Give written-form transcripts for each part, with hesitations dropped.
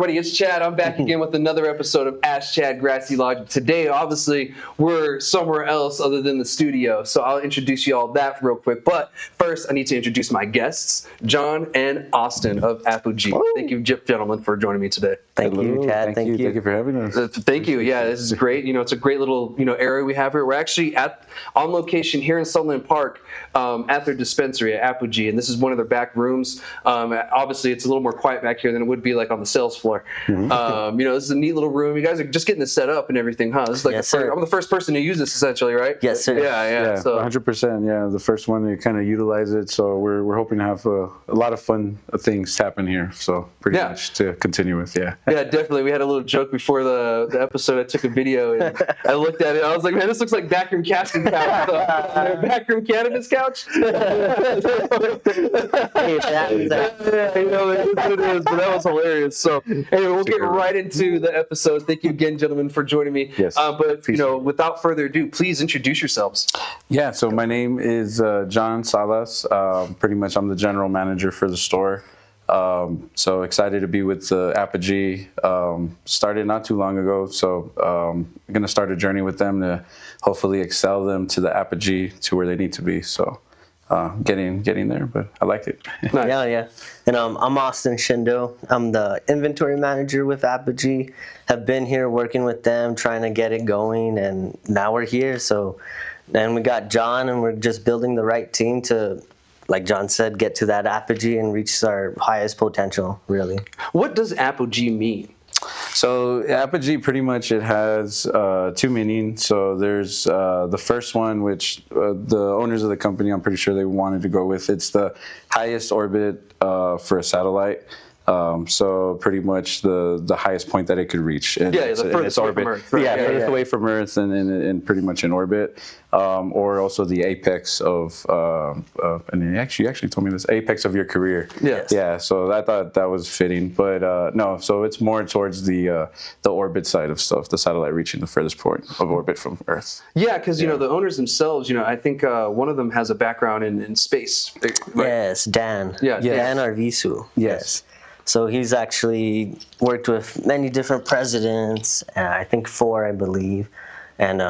everybody? It's Chad. I'm back again with another episode of Ask Chad Grassy Logic. Today, obviously, we're somewhere else other than the studio, so I'll introduce you all that real quick. But first, I need to introduce my guests, John and Austin of Apogee. Thank you, gentlemen, for joining me today. Thank you, Chad. Thank you for having us. Thank you. Yeah, this is great. It's a great little area we have here. We're actually on location here in Sunland Park at their dispensary at Apogee, and this is one of their back rooms. Obviously, it's a little more quiet back here than it would be like on the sales floor. Mm-hmm. This is a neat little room. You guys are just getting this set up and everything, huh? This is like I'm the first person to use this essentially, right? Yes, sir. Yeah. So 100%. Yeah, the first one to kind of utilize it. So we're hoping to have a lot of fun things happen here. So pretty much to continue with. Yeah, definitely. We had a little joke before the episode. I took a video and I looked at it. I was like, man, this looks like backroom casting couch. Backroom cannabis couch. It is, but that was hilarious. So anyway, we'll get right into the episode. Thank you again, gentlemen, for joining me. Yes. But without further ado, please introduce yourselves. Yeah. So my name is John Salas. Pretty much, I'm the general manager for the store. So excited to be with Apogee. Started not too long ago, so I'm gonna start a journey with them to hopefully excel them to the Apogee to where they need to be. So. Getting there, but I like it. Nice. Yeah. And I'm Austin Shindo. I'm the inventory manager with Apogee. Have been here working with them, trying to get it going, and now we're here. So, and we got John, and we're just building the right team to, like John said, get to that Apogee and reach our highest potential, really. What does Apogee mean? So Apogee, pretty much, it has two meanings. So there's the first one, which the owners of the company, I'm pretty sure they wanted to go with. It's the highest orbit for a satellite. So pretty much the highest point that it could reach. The furthest away from Earth. Right? Furthest away from Earth and pretty much in orbit. Or also the apex of, and you actually told me this, apex of your career. Yes. Yeah, so I thought that was fitting. But no, so it's more towards the orbit side of stuff, the satellite reaching the furthest point of orbit from Earth. Yeah, because, the owners themselves, I think one of them has a background in space. Right? Yes, Dan. Yeah. Dan Arvizu. Yes. So he's actually worked with many different presidents, I think 4, I believe. And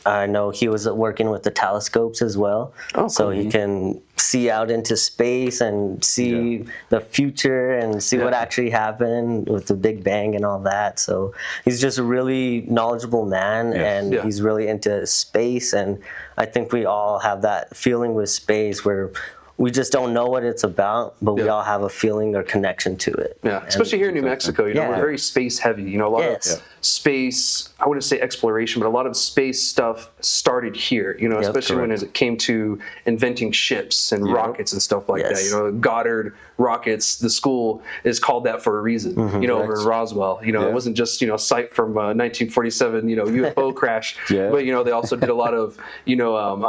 I know he was working with the telescopes as well. Oh, cool. So he can see out into space and see the future and see what actually happened with the Big Bang and all that. So he's just a really knowledgeable man, and he's really into space. And I think we all have that feeling with space where we just don't know what it's about, but we all have a feeling or connection to it. Yeah, especially here in New Mexico, we're very space heavy. A lot of space, I wouldn't say exploration, but a lot of space stuff started here, especially when it came to inventing ships and rockets and stuff like that. Goddard rockets, the school is called that for a reason, over in Roswell. It wasn't just, a site from 1947, UFO crash, but, they also did a lot of,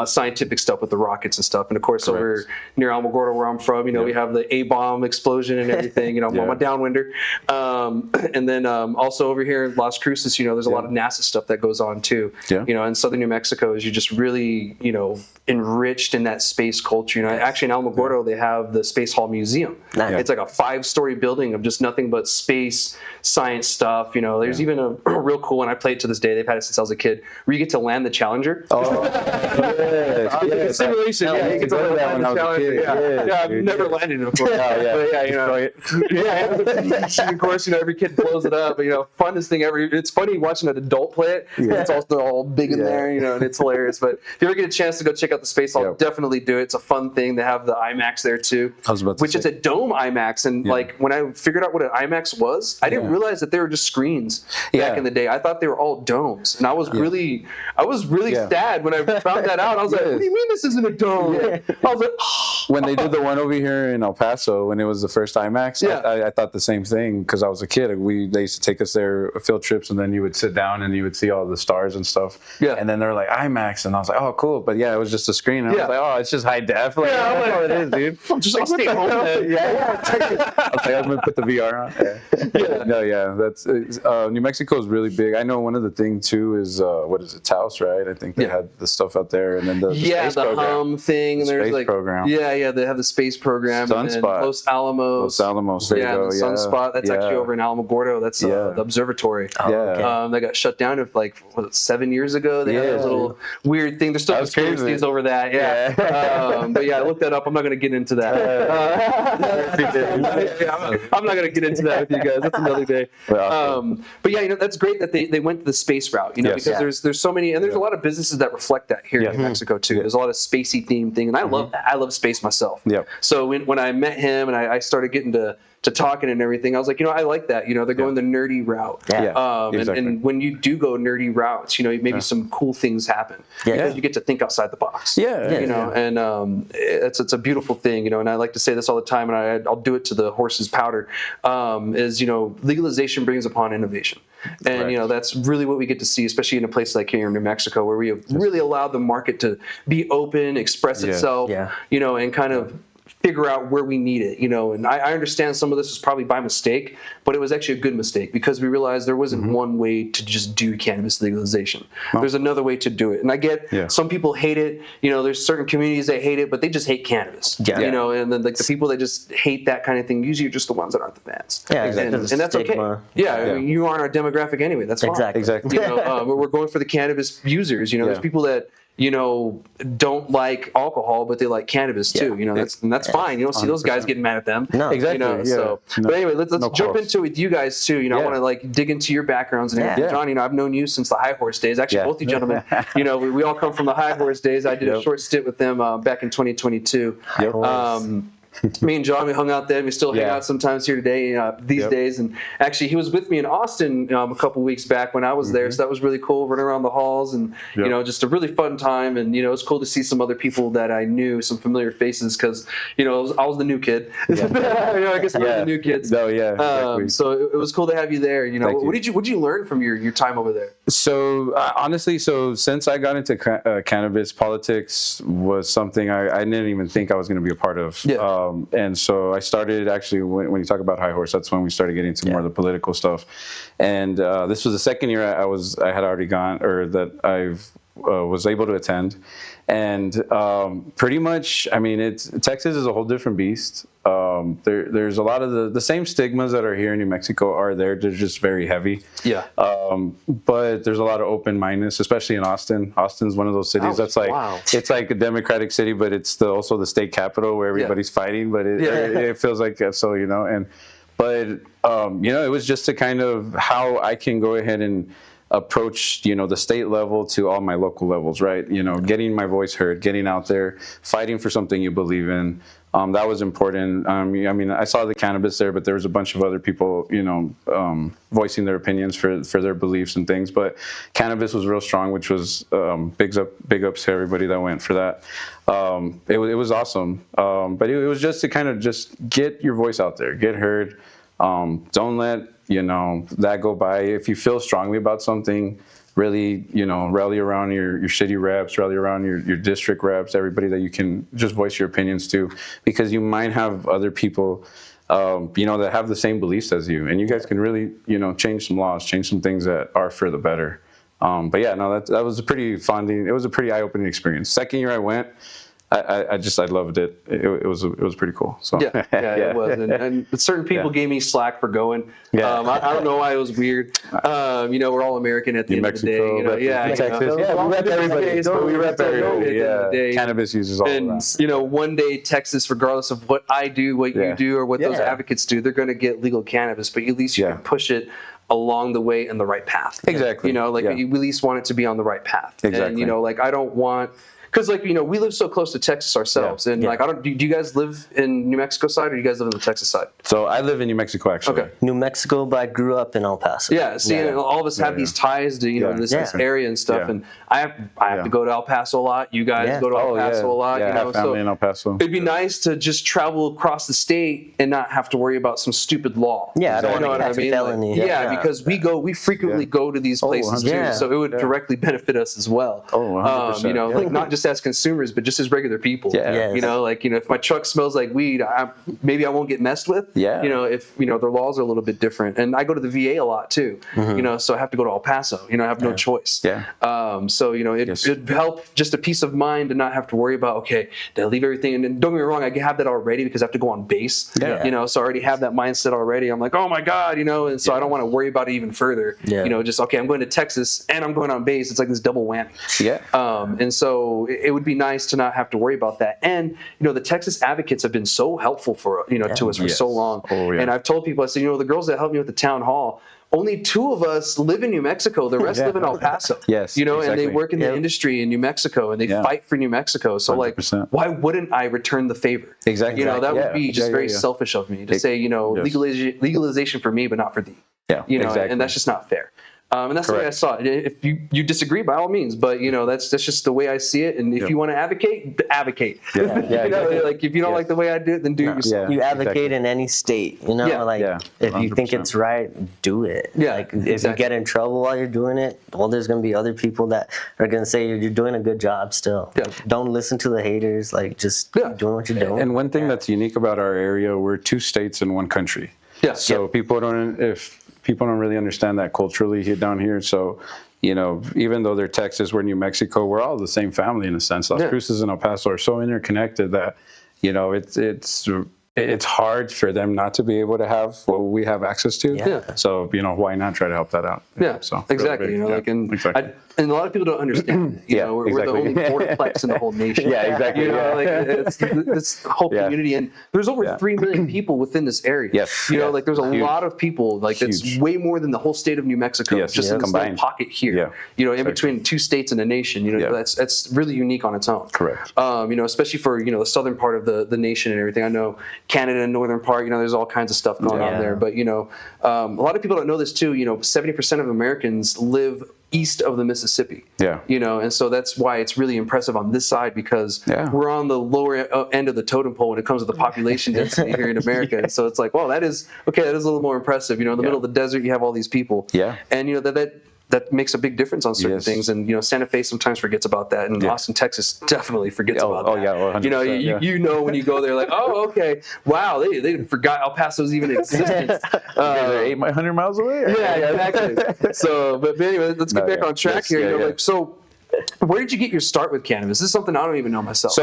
scientific stuff with the rockets and stuff. And of course, over near Alamogordo, where I'm from, we have the A-bomb explosion and everything, I'm a downwinder. And then also over here in Las Cruces, there's a lot of NASA stuff that goes on too. In southern New Mexico, is you're just really, enriched in that space culture. Actually in Alamogordo, they have the Space Hall Museum. It's like a 5-story building of just nothing but space science stuff. There's even a real cool one. I play it to this day. They've had it since I was a kid, where you get to land the Challenger. Simulation. You get to land the Challenger. I've never landed it before. Of course, every kid blows it up. But funnest thing ever. It's funny watching an adult play it. It's also all big in there, and it's hilarious. But if you ever get a chance to go check out the Space Hall, definitely do it. It's a fun thing. They have the IMAX there too, which is a dome IMAX. And like when I figured out what an IMAX was, I didn't realize that they were just screens back in the day. I thought they were all domes, and I was really sad when I found that out. I was like, "What do you mean this isn't a dome?" I was like, when they did the one over here in El Paso, when it was the first IMAX, I thought the same thing because I was a kid. They used to take us there field trips, and then you would sit down and you would see all the stars and stuff. And then they were like IMAX, and I was like, "Oh, cool!" But it was just a screen. And I was like, "Oh, it's just high def." Like, that's all it is, dude. I'm just stay home. I was like, I'm gonna put the VR on. That's New Mexico is really big. I know one of the things too is what is it, Taos, right? I think they had the stuff out there, and then the space program. Hum thing, and there's like program. Yeah. They have the space program. Sunspot. And Los Alamos. Los Alamos. There you go. The Sunspot. That's actually over in Alamogordo. That's the observatory. Oh, okay. They got shut down like 7 years ago. They had a little weird thing. There's still conspiracies over that. But yeah, I looked that up. I'm not going to get into that. I'm not going to get into that with you guys. That's another day. But yeah, that's great that they went the space route. Because there's so many, and there's a lot of businesses that reflect that here in New Mexico too. There's a lot of spacey themed thing, and I love that. I love space myself. So when I met him and I started getting to talking and everything, I was like, I like that. They're going the nerdy route. And when you do go nerdy routes, maybe some cool things happen because you get to think outside the box. And it's a beautiful thing. And I like to say this all the time, and I'll do it to the horse's powder. Is legalization brings upon innovation, and that's really what we get to see, especially in a place like here in New Mexico, where we have really allowed the market to be open, express itself, and kind of figure out where we need it, and I understand some of this is probably by mistake, but it was actually a good mistake because we realized there wasn't one way to just do cannabis legalization. There's another way to do it, and I get some people hate it. There's certain communities that hate it, but they just hate cannabis. And then like the people that just hate that kind of thing usually are just the ones that aren't the fans. And that's okay. I mean, you aren't our demographic anyway. That's fine. Exactly. We're going for the cannabis users. There's people that don't like alcohol, but they like cannabis too. That's fine. You don't see those guys getting mad at them. No, exactly. But anyway, let's jump into it with you guys too. I want to like dig into your backgrounds and everything. John, I've known you since the High Horse days. Actually, both you gentlemen, we all come from the High Horse days. I did a short stint with them back in 2022. Me and John, we hung out then. We still hang out sometimes here today, these days. And actually, he was with me in Austin a couple weeks back when I was there. So that was really cool, running around the halls and, just a really fun time. And, it was cool to see some other people that I knew, some familiar faces, because, I was the new kid. I guess we're the new kids. Exactly. So it was cool to have you there. What did you learn from your time over there? So honestly, since I got into cannabis, politics was something I didn't even think I was going to be a part of. And so I started actually, when you talk about High Horse, that's when we started getting into more of the political stuff. And this was the second year I had already gone, or that I was able to attend. And pretty much, I mean, Texas is a whole different beast. There's a lot of the same stigmas that are here in New Mexico are there. They're just very heavy. But there's a lot of open-mindedness, especially in Austin. Austin's one of those cities that's like, it's like a democratic city, but it's also the state capital where everybody's fighting, but it feels like so, but it was just to kind of how I can go ahead and approach the state level to all my local levels, right? Getting my voice heard, getting out there, fighting for something you believe in. That was important. I mean, I saw the cannabis there, but there was a bunch of other people, voicing their opinions for their beliefs and things. But cannabis was real strong, which was big ups to everybody that went for that. It was awesome. But it was just to kind of just get your voice out there, get heard. Don't let that go by. If you feel strongly about something, really, rally around your city reps, rally around your district reps, everybody that you can just voice your opinions to, because you might have other people, that have the same beliefs as you, and you guys can really, change some laws, change some things that are for the better. But yeah, no, that was a pretty it was a pretty eye-opening experience. Second year I went, I loved it. It was pretty cool. So it was. And certain people gave me slack for going. I don't know why it was weird. We're all American at the end of the day. Texas. We rep everybody. We rep everybody. Cannabis users all around. And one day Texas, regardless of what I do, what you do, or what those advocates do, they're going to get legal cannabis. But at least you can push it along the way in the right path. Exactly. You at least want it to be on the right path. Exactly. And I don't want. Because, we live so close to Texas ourselves, and do you guys live in New Mexico side, or do you guys live in the Texas side? So I live in New Mexico, actually. Okay. New Mexico, but I grew up in El Paso. All of us have these ties to this area and stuff, and I have to go to El Paso a lot. You guys go to El Paso a lot. I have family in El Paso. It'd be nice to just travel across the state and not have to worry about some stupid law. I don't want to catch a felony. Because we frequently go to these places too, so it would directly benefit us as well. 100%. Not just just as consumers, but just as regular people. Yeah. Yes. You know, like, you know, if my truck smells like weed, maybe I won't get messed with. Yeah. You know, if, you know, the laws are a little bit different. And I go to the VA a lot too, you know, so I have to go to El Paso. You know, I have no choice. Yeah. So, you know, it'd help just a peace of mind to not have to worry about, okay, did I leave everything? And don't get me wrong, I have that already because I have to go on base. Yeah. You know, so I already have that mindset already. I'm like, oh my God, you know, and so I don't want to worry about it even further. Yeah. You know, just, okay, I'm going to Texas and I'm going on base. It's like this double whammy. Yeah. And so it would be nice to not have to worry about that. And, you know, the Texas advocates have been so helpful for, you know, to us for so long. Oh, yeah. And I've told people, I said, you know, the girls that helped me with the town hall, only 2 of us live in New Mexico. The rest live in El Paso. Yes, you know, exactly. and they work in the industry in New Mexico, and they fight for New Mexico. So, 100%. like, why wouldn't I return the favor? Exactly. You know, that would be just very selfish of me to say, you know, legalization for me, but not for thee. Yeah, you know, exactly. and that's just not fair. And that's the way I saw it. If you disagree, by all means, but you know that's just the way I see it. And if you want to advocate, advocate. Yeah, you know, exactly. like if you don't like the way I do it, then do it yourself. You advocate in any state, you know, if you think it's right, do it. Yeah, like if you get in trouble while you're doing it, well, there's going to be other people that are going to say you're doing a good job still. Yeah. Don't listen to the haters, like just doing what you're doing. And one thing that's unique about our area, we're 2 states in 1 country. Yeah. So people don't really understand that culturally here down here. So, you know, even though they're Texas, we're New Mexico, we're all the same family in a sense. Las Cruces and El Paso are so interconnected that, you know, it's hard for them not to be able to have what we have access to. Yeah. So, you know, why not try to help that out? Yeah, so exactly. Really you know, like, exactly. And a lot of people don't understand. You know, we're the only borderplex in the whole nation. Yeah, exactly. You know, like it's this whole community, and there's over 3 million people within this area. Yes. You know, like there's a Huge. lot of people. Like that's way more than the whole state of New Mexico. Just in this little pocket here. Yeah. You know, in between 2 states and a nation. You know, that's really unique on its own. Correct. You know, especially for the southern part of the nation and everything. I know Canada and northern part. You know, there's all kinds of stuff going on there. But you know, a lot of people don't know this too. You know, 70% of Americans live east of the Mississippi. Yeah. You know, and so that's why it's really impressive on this side because we're on the lower end of the totem pole when it comes to the population density here in America. And so it's like, well, that is a little more impressive. You know, in the middle of the desert, you have all these people. Yeah. And you know that makes a big difference on certain things. And, you know, Santa Fe sometimes forgets about that. And Austin, Texas definitely forgets about that. Oh, yeah, 100%, you know, you know when you go there, like, oh, okay, wow, they forgot El Paso's even existence. They're 800 miles away? Yeah, exactly. So, but anyway, let's get back on track here. You know, like, so where did you get your start with cannabis? This is something I don't even know myself.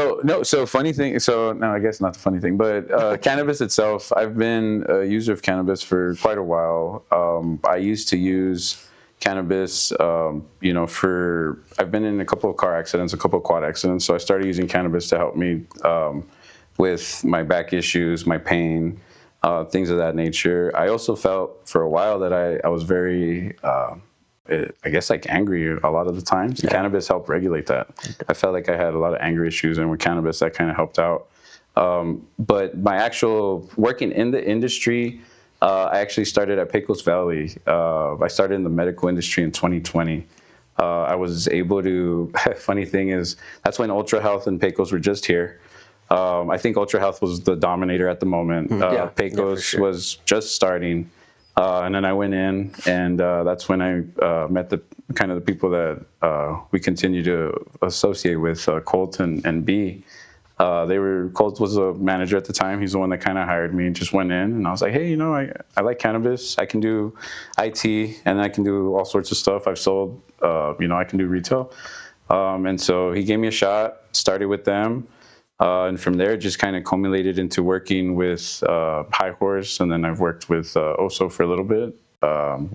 Funny thing. So, no, I guess not the funny thing, but cannabis itself, I've been a user of cannabis for quite a while. I used to use cannabis, you know, I've been in a couple of car accidents, a couple of quad accidents, so I started using cannabis to help me with my back issues, my pain, things of that nature. I also felt for a while that I was very, I guess, like angry a lot of the times. Cannabis helped regulate that. I felt like I had a lot of anger issues, and with cannabis, that kind of helped out. But my actual working in the industry, I actually started at Pecos Valley. I started in the medical industry in 2020. I was able to, funny thing is, that's when Ultra Health and Pecos were just here. I think Ultra Health was the dominator at the moment. Pecos was just starting. And then I went in, and that's when I met the people that we continue to associate with, Colt and B. Colt was a manager at the time. He's the one that kind of hired me and just went in. And I was like, hey, you know, I like cannabis. I can do IT and I can do all sorts of stuff. I've sold, you know, I can do retail. And so he gave me a shot, started with them. And from there, it just kind of culminated into working with High Horse. And then I've worked with Oso for a little bit.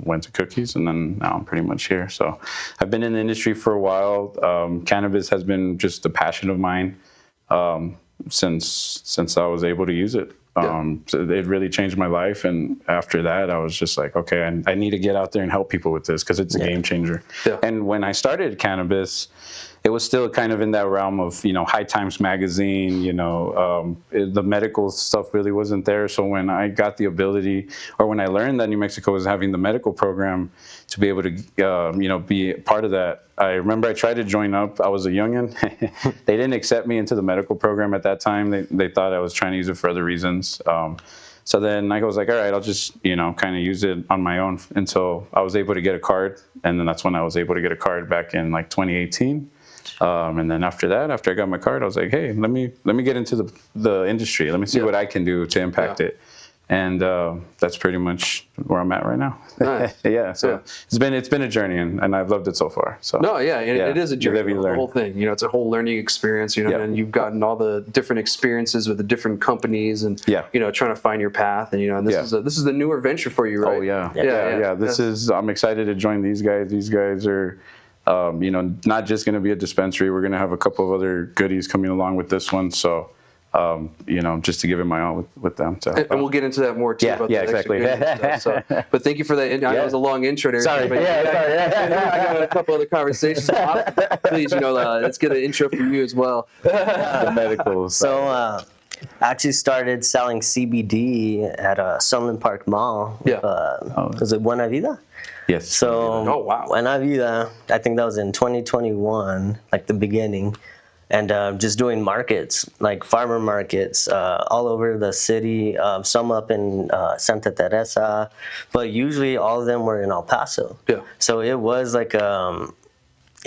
Went to Cookies, and then now I'm pretty much here. So I've been in the industry for a while. Cannabis has been just a passion of mine. Since I was able to use it. So it really changed my life, and after that I was just like, okay, I need to get out there and help people with this because it's a game changer. And when I started cannabis, it was still kind of in that realm of, you know, High Times magazine, you know, the medical stuff really wasn't there. So when I got the ability, or when I learned that New Mexico was having the medical program to be able to, you know, be part of that, I remember I tried to join up. I was a youngin'. They didn't accept me into the medical program at that time. They thought I was trying to use it for other reasons. So then I was like, all right, I'll just, you know, kind of use it on my own until I was able to get a card. And then that's when I was able to get a card back in like 2018. And then after that, after I got my card, I was like, hey, let me get into the industry. Let me see what I can do to impact it. And that's pretty much where I'm at right now. Nice. So it's been a journey, and I've loved it so far. So it is a journey. The whole thing, you know, it's a whole learning experience. You know, and you've gotten all the different experiences with the different companies, and you know, trying to find your path. And you know, and this is the newer venture for you, right? Oh yeah. This is. I'm excited to join these guys. These guys are. You know, not just going to be a dispensary. We're going to have a couple of other goodies coming along with this one. So. You know, just to give it my all with them. So. And we'll get into that more too. About exactly. Stuff, so. But thank you for that. I know it was a long intro there. Sorry. I got a couple other conversations. Please, you know, let's get an intro from you as well. The medical. So, I actually started selling CBD at Sunland Park Mall. Was it Buena Vida? Yes. So, Buena Vida, I think that was in 2021, like the beginning. And just doing markets, like farmer markets, all over the city, some up in Santa Teresa, but usually all of them were in El Paso. So it was like, you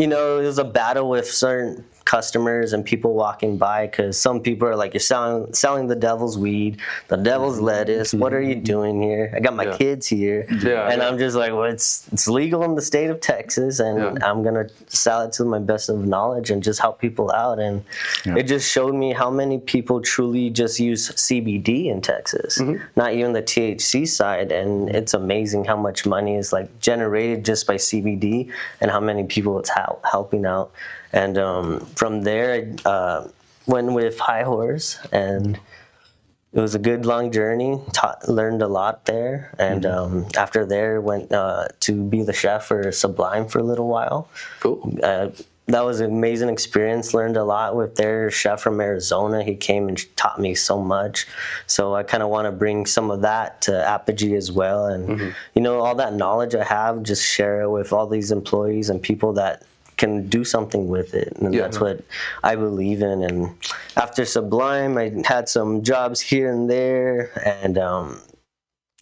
know, it was a battle with certain customers and people walking by, because some people are like, you're selling the devil's weed, the devil's lettuce. What are you doing here? I got my kids here, and I'm just like, well, it's legal in the state of Texas, and I'm gonna sell it to my best of knowledge and just help people out. And it just showed me how many people truly just use CBD in Texas, not even the THC side. And it's amazing how much money is like generated just by CBD and how many people it's helping out. And from there, I went with High Horse, and it was a good long journey. Learned a lot there, and after there, went to be the chef for Sublime for a little while. Cool. That was an amazing experience. Learned a lot with their chef from Arizona. He came and taught me so much. So I kind of want to bring some of that to Apogee as well, and you know, all that knowledge I have, just share it with all these employees and people that can do something with it. And that's what I believe in. And after Sublime, I had some jobs here and there, and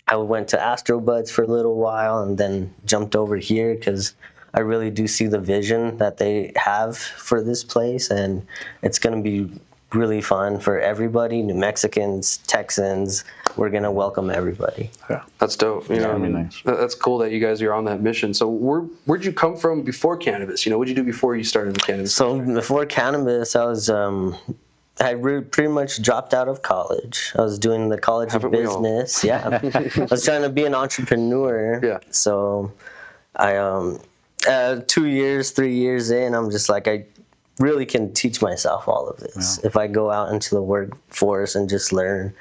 I went to Astro Buds for a little while, and then jumped over here because I really do see the vision that they have for this place, and it's going to be really fun for everybody. New Mexicans, Texans, we're going to welcome everybody. That's dope. You know, nice. That's cool that you guys are on that mission. So where'd you come from before cannabis? You know, what'd you do before you started the cannabis? So before cannabis, I was pretty much dropped out of college. I was doing the college of business. I was trying to be an entrepreneur. So I 2 years, 3 years in, I'm just like, I really can teach myself all of this if I go out into the workforce and just learn.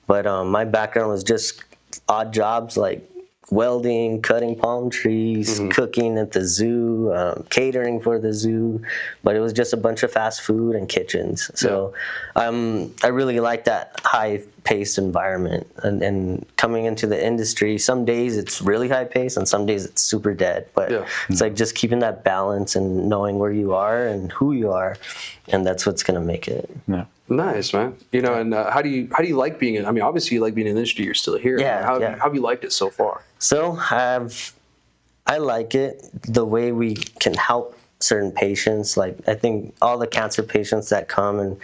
But my background was just odd jobs like welding, cutting palm trees, cooking at the zoo, catering for the zoo, but it was just a bunch of fast food and kitchens. So I really like that high-paced environment. And coming into the industry, some days it's really high-paced and some days it's super dead. But it's like just keeping that balance and knowing where you are and who you are, and that's what's going to make it. Nice, man. You know, and how do you like being in? I mean, obviously you like being in the industry. You're still here. How have you liked it so far? So I like it the way we can help certain patients. Like I think all the cancer patients that come and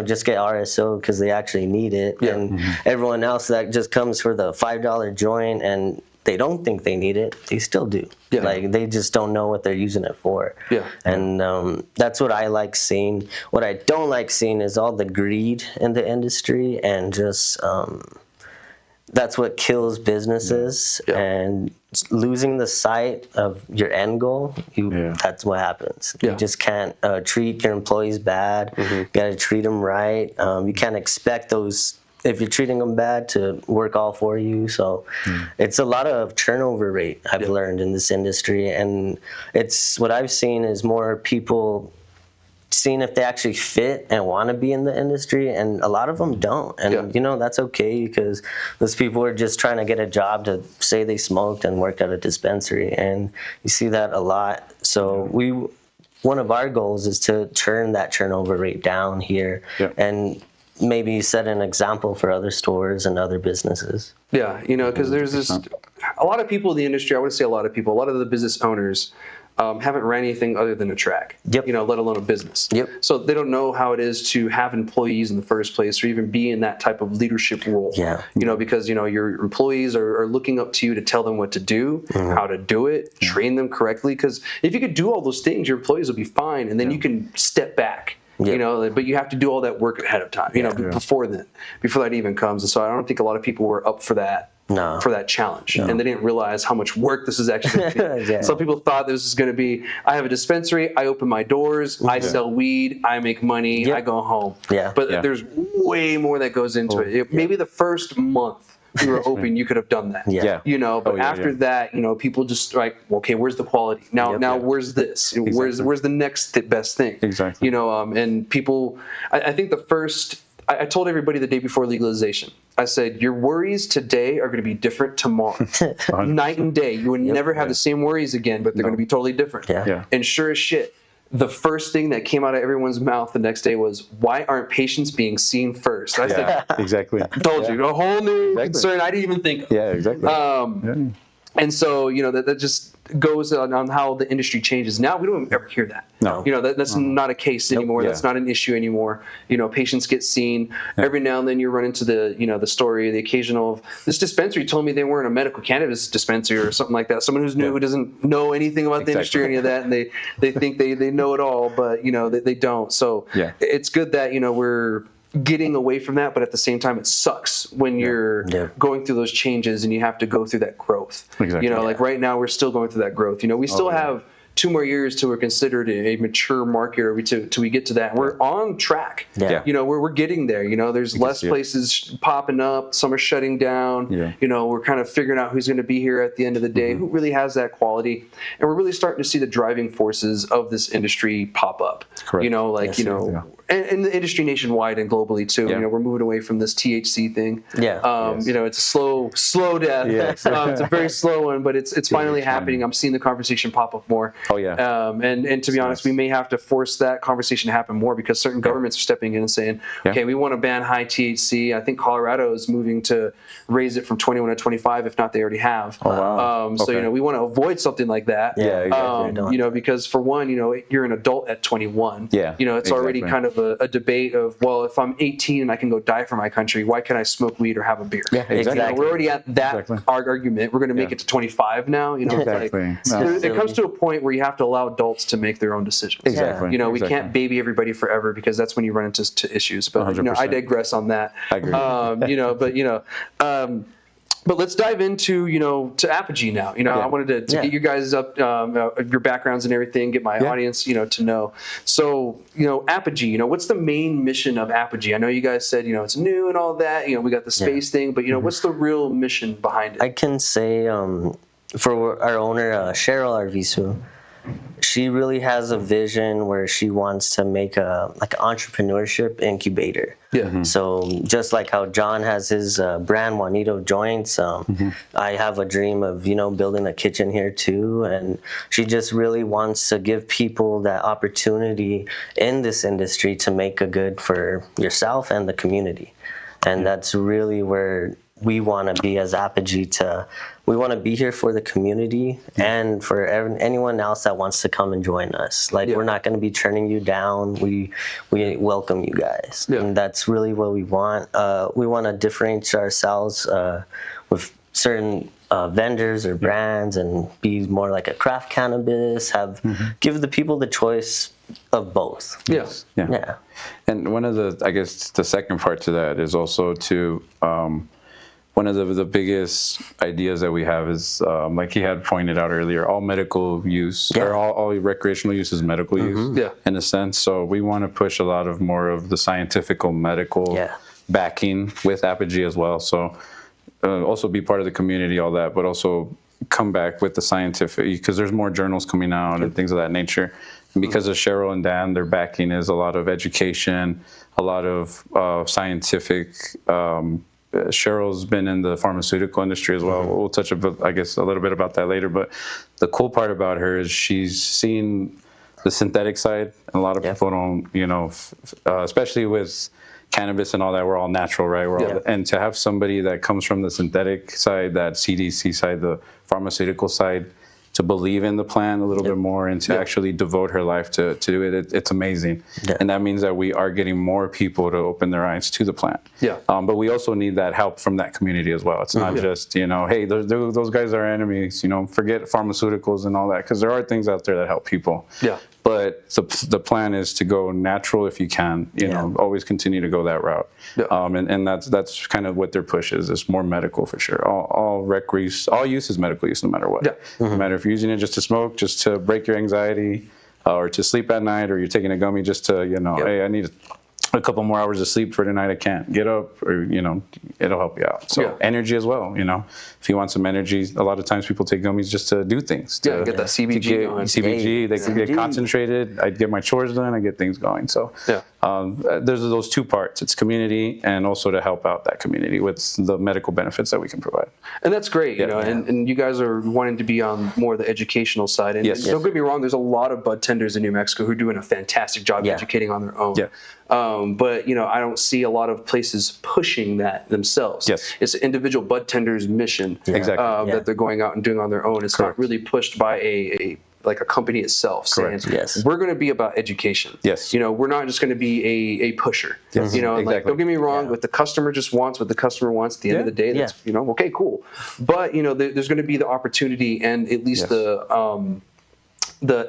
just get RSO because they actually need it, and everyone else that just comes for the $5 joint and they don't think they need it, they still do. Like they just don't know what they're using it for. And that's what I like seeing. What I don't like seeing is all the greed in the industry, and just that's what kills businesses. And losing the sight of your end goal, that's what happens. You just can't treat your employees bad. You got to treat them right. You can't expect those, if you're treating them bad, to work all for you. So it's a lot of turnover rate I've learned in this industry, and it's what I've seen is more people seeing if they actually fit and want to be in the industry, and a lot of them don't. And that's okay, because those people are just trying to get a job to say they smoked and worked at a dispensary, and you see that a lot. So one of our goals is to turn that turnover rate down here, and maybe set an example for other stores and other businesses. Because there's a lot of people in the industry, I would say a lot of the business owners, haven't ran anything other than a track, Yep. Let alone a business. Yep. So they don't know how it is to have employees in the first place, or even be in that type of leadership role. Yeah. Because your employees are looking up to you to tell them what to do, how to do it, train them correctly. Because if you could do all those things, your employees will be fine, and then you can step back. Yeah. But you have to do all that work ahead of time. Before that even comes. And so I don't think a lot of people were up for that. No. For that challenge, and they didn't realize how much work this is actually going to be. Some people thought this was going to be, I have a dispensary, I open my doors, I sell weed, I make money, I go home. But there's way more that goes into it. Maybe the first month we were open, you could have done that. But after that, people just like, okay, where's the quality? Now where's this? Where's the next best thing? Exactly. And people, I think the first. I told everybody the day before legalization, I said, your worries today are going to be different tomorrow. Night and day. You would never have the same worries again, but they're going to be totally different. And sure as shit, the first thing that came out of everyone's mouth the next day was, why aren't patients being seen first? I said, exactly. I told you, a whole new concern I didn't even think of. Yeah, exactly. And so, that just goes on how the industry changes. Now we don't ever hear that. No. That's not a case anymore. That's not an issue anymore. Patients get seen. Every now and then you run into the story, the occasional, this dispensary told me they weren't a medical cannabis dispensary or something like that. Someone who's new who doesn't know anything about the industry or any of that, and they think they know it all, but they don't. So it's good that we're getting away from that, but at the same time it sucks when you're going through those changes and you have to go through that growth. Like right now we're still going through that growth. We still have 2 more years till we're considered a mature market, or till we get to that. And we're on track. We're getting there. There's less places popping up. Some are shutting down. We're kind of figuring out who's going to be here at the end of the day, who really has that quality, and we're really starting to see the driving forces of this industry pop up. And the industry nationwide and globally too. We're moving away from this THC thing. It's a slow death. It's a very slow one, but it's finally happening. I'm seeing the conversation pop up more. And to be honest, we may have to force that conversation to happen more, because certain governments are stepping in and saying, okay, we want to ban high THC. I think Colorado is moving to raise it from 21 to 25. If not, they already have. So we want to avoid something like that. Because for one, you're an adult at 21. It's already kind of a debate of, well, if I'm 18 and I can go die for my country, why can't I smoke weed or have a beer? We're already at that argument. We're going to make it to 25 now. It comes to a point where you have to allow adults to make their own decisions. We can't baby everybody forever, because that's when you run into issues. But I digress on that. I agree. But let's dive into, to Apogee now. I wanted to get you guys up, your backgrounds and everything, get my audience, to know. So, Apogee, what's the main mission of Apogee? I know you guys said, it's new and all that. We got the space thing, but, what's the real mission behind it? I can say for our owner, Cheryl Arvizu, she really has a vision where she wants to make an entrepreneurship incubator. So just like how John has his brand Juanito Joints, I have a dream of building a kitchen here too, and she just really wants to give people that opportunity in this industry to make a good for yourself and the community. And that's really where we want to be as Apogee. We want to be here for the community and for anyone else that wants to come and join us. We're not going to be turning you down. We welcome you guys, and that's really what we want. We want to differentiate ourselves with certain vendors or brands, and be more like a craft cannabis. Give the people the choice of both. And one of the second part to that is also to one of the biggest ideas that we have is, like he had pointed out earlier, all medical use, or all recreational use is medical use, in a sense. So we want to push a lot of more of the scientific medical backing with Apogee as well. So also be part of the community, all that, but also come back with the scientific, because there's more journals coming out and things of that nature. And because of Cheryl and Dan, their backing is a lot of education, a lot of scientific. Cheryl's been in the pharmaceutical industry as well. We'll touch a little bit about that later. But the cool part about her is she's seen the synthetic side. A lot of people don't, especially with cannabis and all that, we're all natural, right? And to have somebody that comes from the synthetic side, that CDC side, the pharmaceutical side, to believe in the plan a little bit more and to actually devote her life to do it. It's amazing. And that means that we are getting more people to open their eyes to the plan. But we also need that help from that community as well. It's not just, hey, those guys are enemies, forget pharmaceuticals and all that, because there are things out there that help people. But the plan is to go natural if you can, always continue to go that route. And that's kind of what their push is. It's more medical for sure. All use is medical use no matter what. No matter if you're using it just to smoke, just to break your anxiety, or to sleep at night, or you're taking a gummy just to, hey, I need a couple more hours of sleep for tonight, I can't get up, or it'll help you out. So energy as well, if you want some energy, a lot of times people take gummies just to do things, to get that CBG going. CBG, they can get concentrated. I get my chores done, I get things going. So there's those two parts. It's community, and also to help out that community with the medical benefits that we can provide. And that's great, and you guys are wanting to be on more of the educational side. And don't get me wrong, there's a lot of bud tenders in New Mexico who are doing a fantastic job educating on their own. But I don't see a lot of places pushing that themselves. It's an individual bud tender's mission that they're going out and doing on their own. It's not really pushed by a company itself saying, we're going to be about education. We're not just going to be a pusher. Don't get me wrong, if the customer just wants what the customer wants at the end of the day, that's, okay, cool. But, there's going to be the opportunity and at least the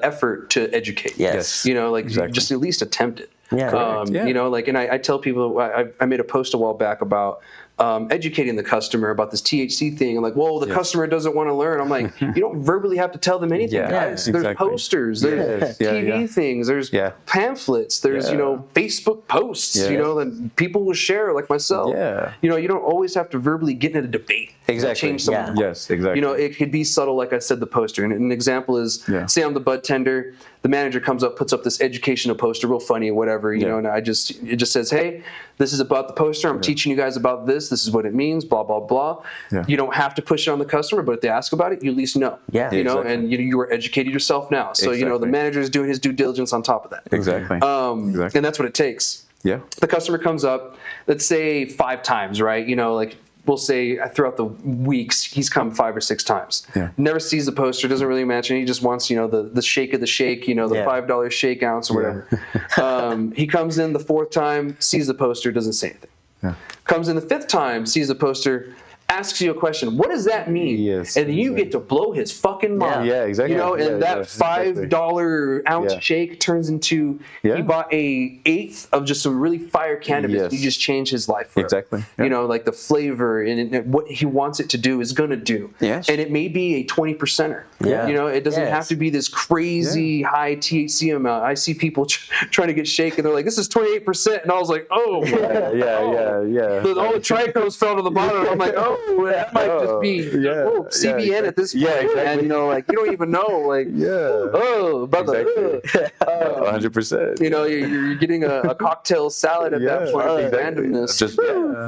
effort to educate. Just at least attempt it. And I tell people, I made a post a while back about educating the customer about this THC thing. I'm like, well, the customer doesn't want to learn. I'm like, you don't verbally have to tell them anything, guys. There's posters, there's TV things, there's pamphlets, there's Facebook posts, that people will share, like myself. You don't always have to verbally get in a debate. Change someone's mind. It could be subtle, like I said, the poster. And an example is, say I'm the bud tender, the manager comes up, puts up this educational poster, real funny or whatever, and it just says, hey, this is about the poster. I'm teaching you guys about this. This is what it means, blah, blah, blah. You don't have to push it on the customer, but if they ask about it, you at least know. And you are educated yourself now. So, the manager is doing his due diligence on top of that. And that's what it takes. The customer comes up, let's say 5 times, right? We'll say throughout the weeks, he's come 5 or 6 times. Never sees the poster, doesn't really match, and he just wants, the shake of the shake, the $5 shake ounce or whatever. He comes in the 4th time, sees the poster, doesn't say anything. Comes in the 5th time, sees the poster, asks you a question. What does that mean? And you get to blow his fucking mind. And that $5 ounce shake turns into he bought a 1/8 of just some really fire cannabis. You just changed his life forever. Like the flavor and what he wants it to do is going to do. And it may be a 20%er. It doesn't have to be this crazy high THC amount. I see people trying to get shake and they're like, this is 28%. And I was like, oh. All the trichomes fell to the bottom. And I'm like, oh. That might just be CBN at this point, and you don't even know, about the 100%. You're getting a cocktail salad at that point. Randomness,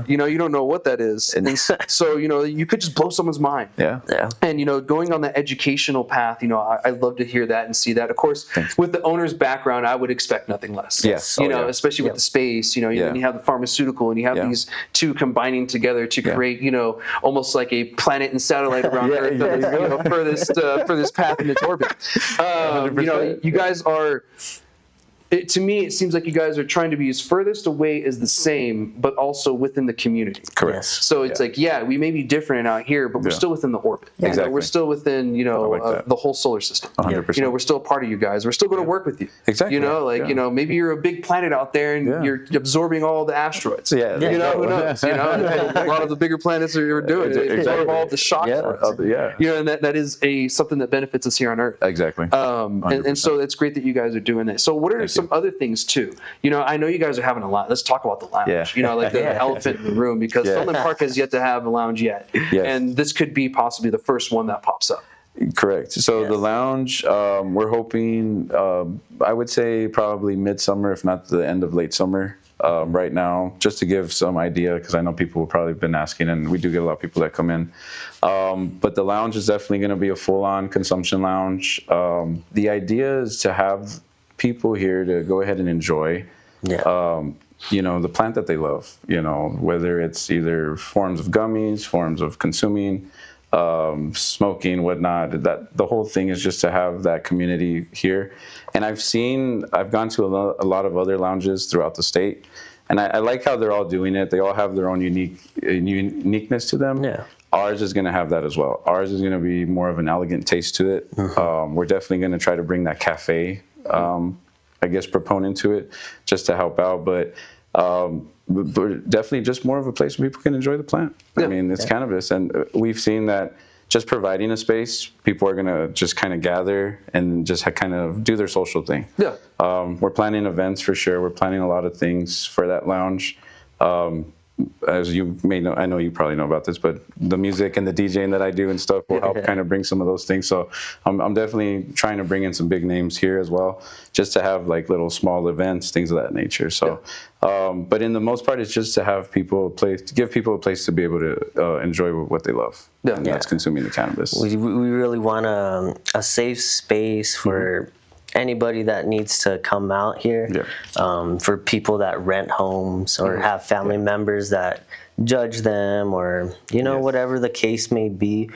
you don't know what that is, and so you could just blow someone's mind. And going on the educational path, I love to hear that and see that. Of course, with the owner's background, I would expect nothing less. Especially with the space. You have the pharmaceutical, and you have these two combining together to create, almost like a planet and satellite around Earth that is, furthest path in its orbit. You guys are. To me, it seems like you guys are trying to be as furthest away as the same, but also within the community. So it's like, we may be different out here, but we're still within the orbit. We're still within, the whole solar system. 100%. We're still a part of you guys. We're still going to work with you. Maybe you're a big planet out there and you're absorbing all the asteroids. Who knows? A lot of the bigger planets are doing it. They absorb all the shock for us. And that is something that benefits us here on Earth. And so it's great that you guys are doing that. So what are some other things too? I know you guys are having a lot. Let's talk about the lounge. Like the elephant in the room, because Sunland Park has yet to have a lounge yet, and this could be possibly the first one that pops up. Correct. So the lounge, we're hoping, I would say probably midsummer, if not the end of late summer. Right now, just to give some idea, because I know people have probably been asking, and we do get a lot of people that come in. But the lounge is definitely going to be a full-on consumption lounge. The idea is to have people here to go ahead and enjoy, the plant that they love, whether it's either forms of gummies, forms of consuming, smoking, whatnot. That the whole thing is just to have that community here. And I've gone to a lot of other lounges throughout the state, and I like how they're all doing it. They all have their own uniqueness to them. Yeah. Ours is going to have that as well. Ours is going to be more of an elegant taste to it. We're definitely going to try to bring that cafe, I guess, proponent to it, just to help out. But definitely just more of a place where people can enjoy the plant. I mean, it's cannabis, and we've seen that just providing a space, people are going to just kind of gather and just kind of do their social thing. Yeah. We're planning events for sure. We're planning a lot of things for that lounge. As you may know, I know you probably know about this, but the music and the DJing that I do and stuff will help kind of bring some of those things. So I'm definitely trying to bring in some big names here as well, just to have like little small events, things of that nature. So, but in the most part, it's just to have people give people a place to be able to enjoy what they love. And that's consuming the cannabis. We really want a safe space for anybody that needs to come out here, for people that rent homes or have family members that judge them, or whatever the case may be.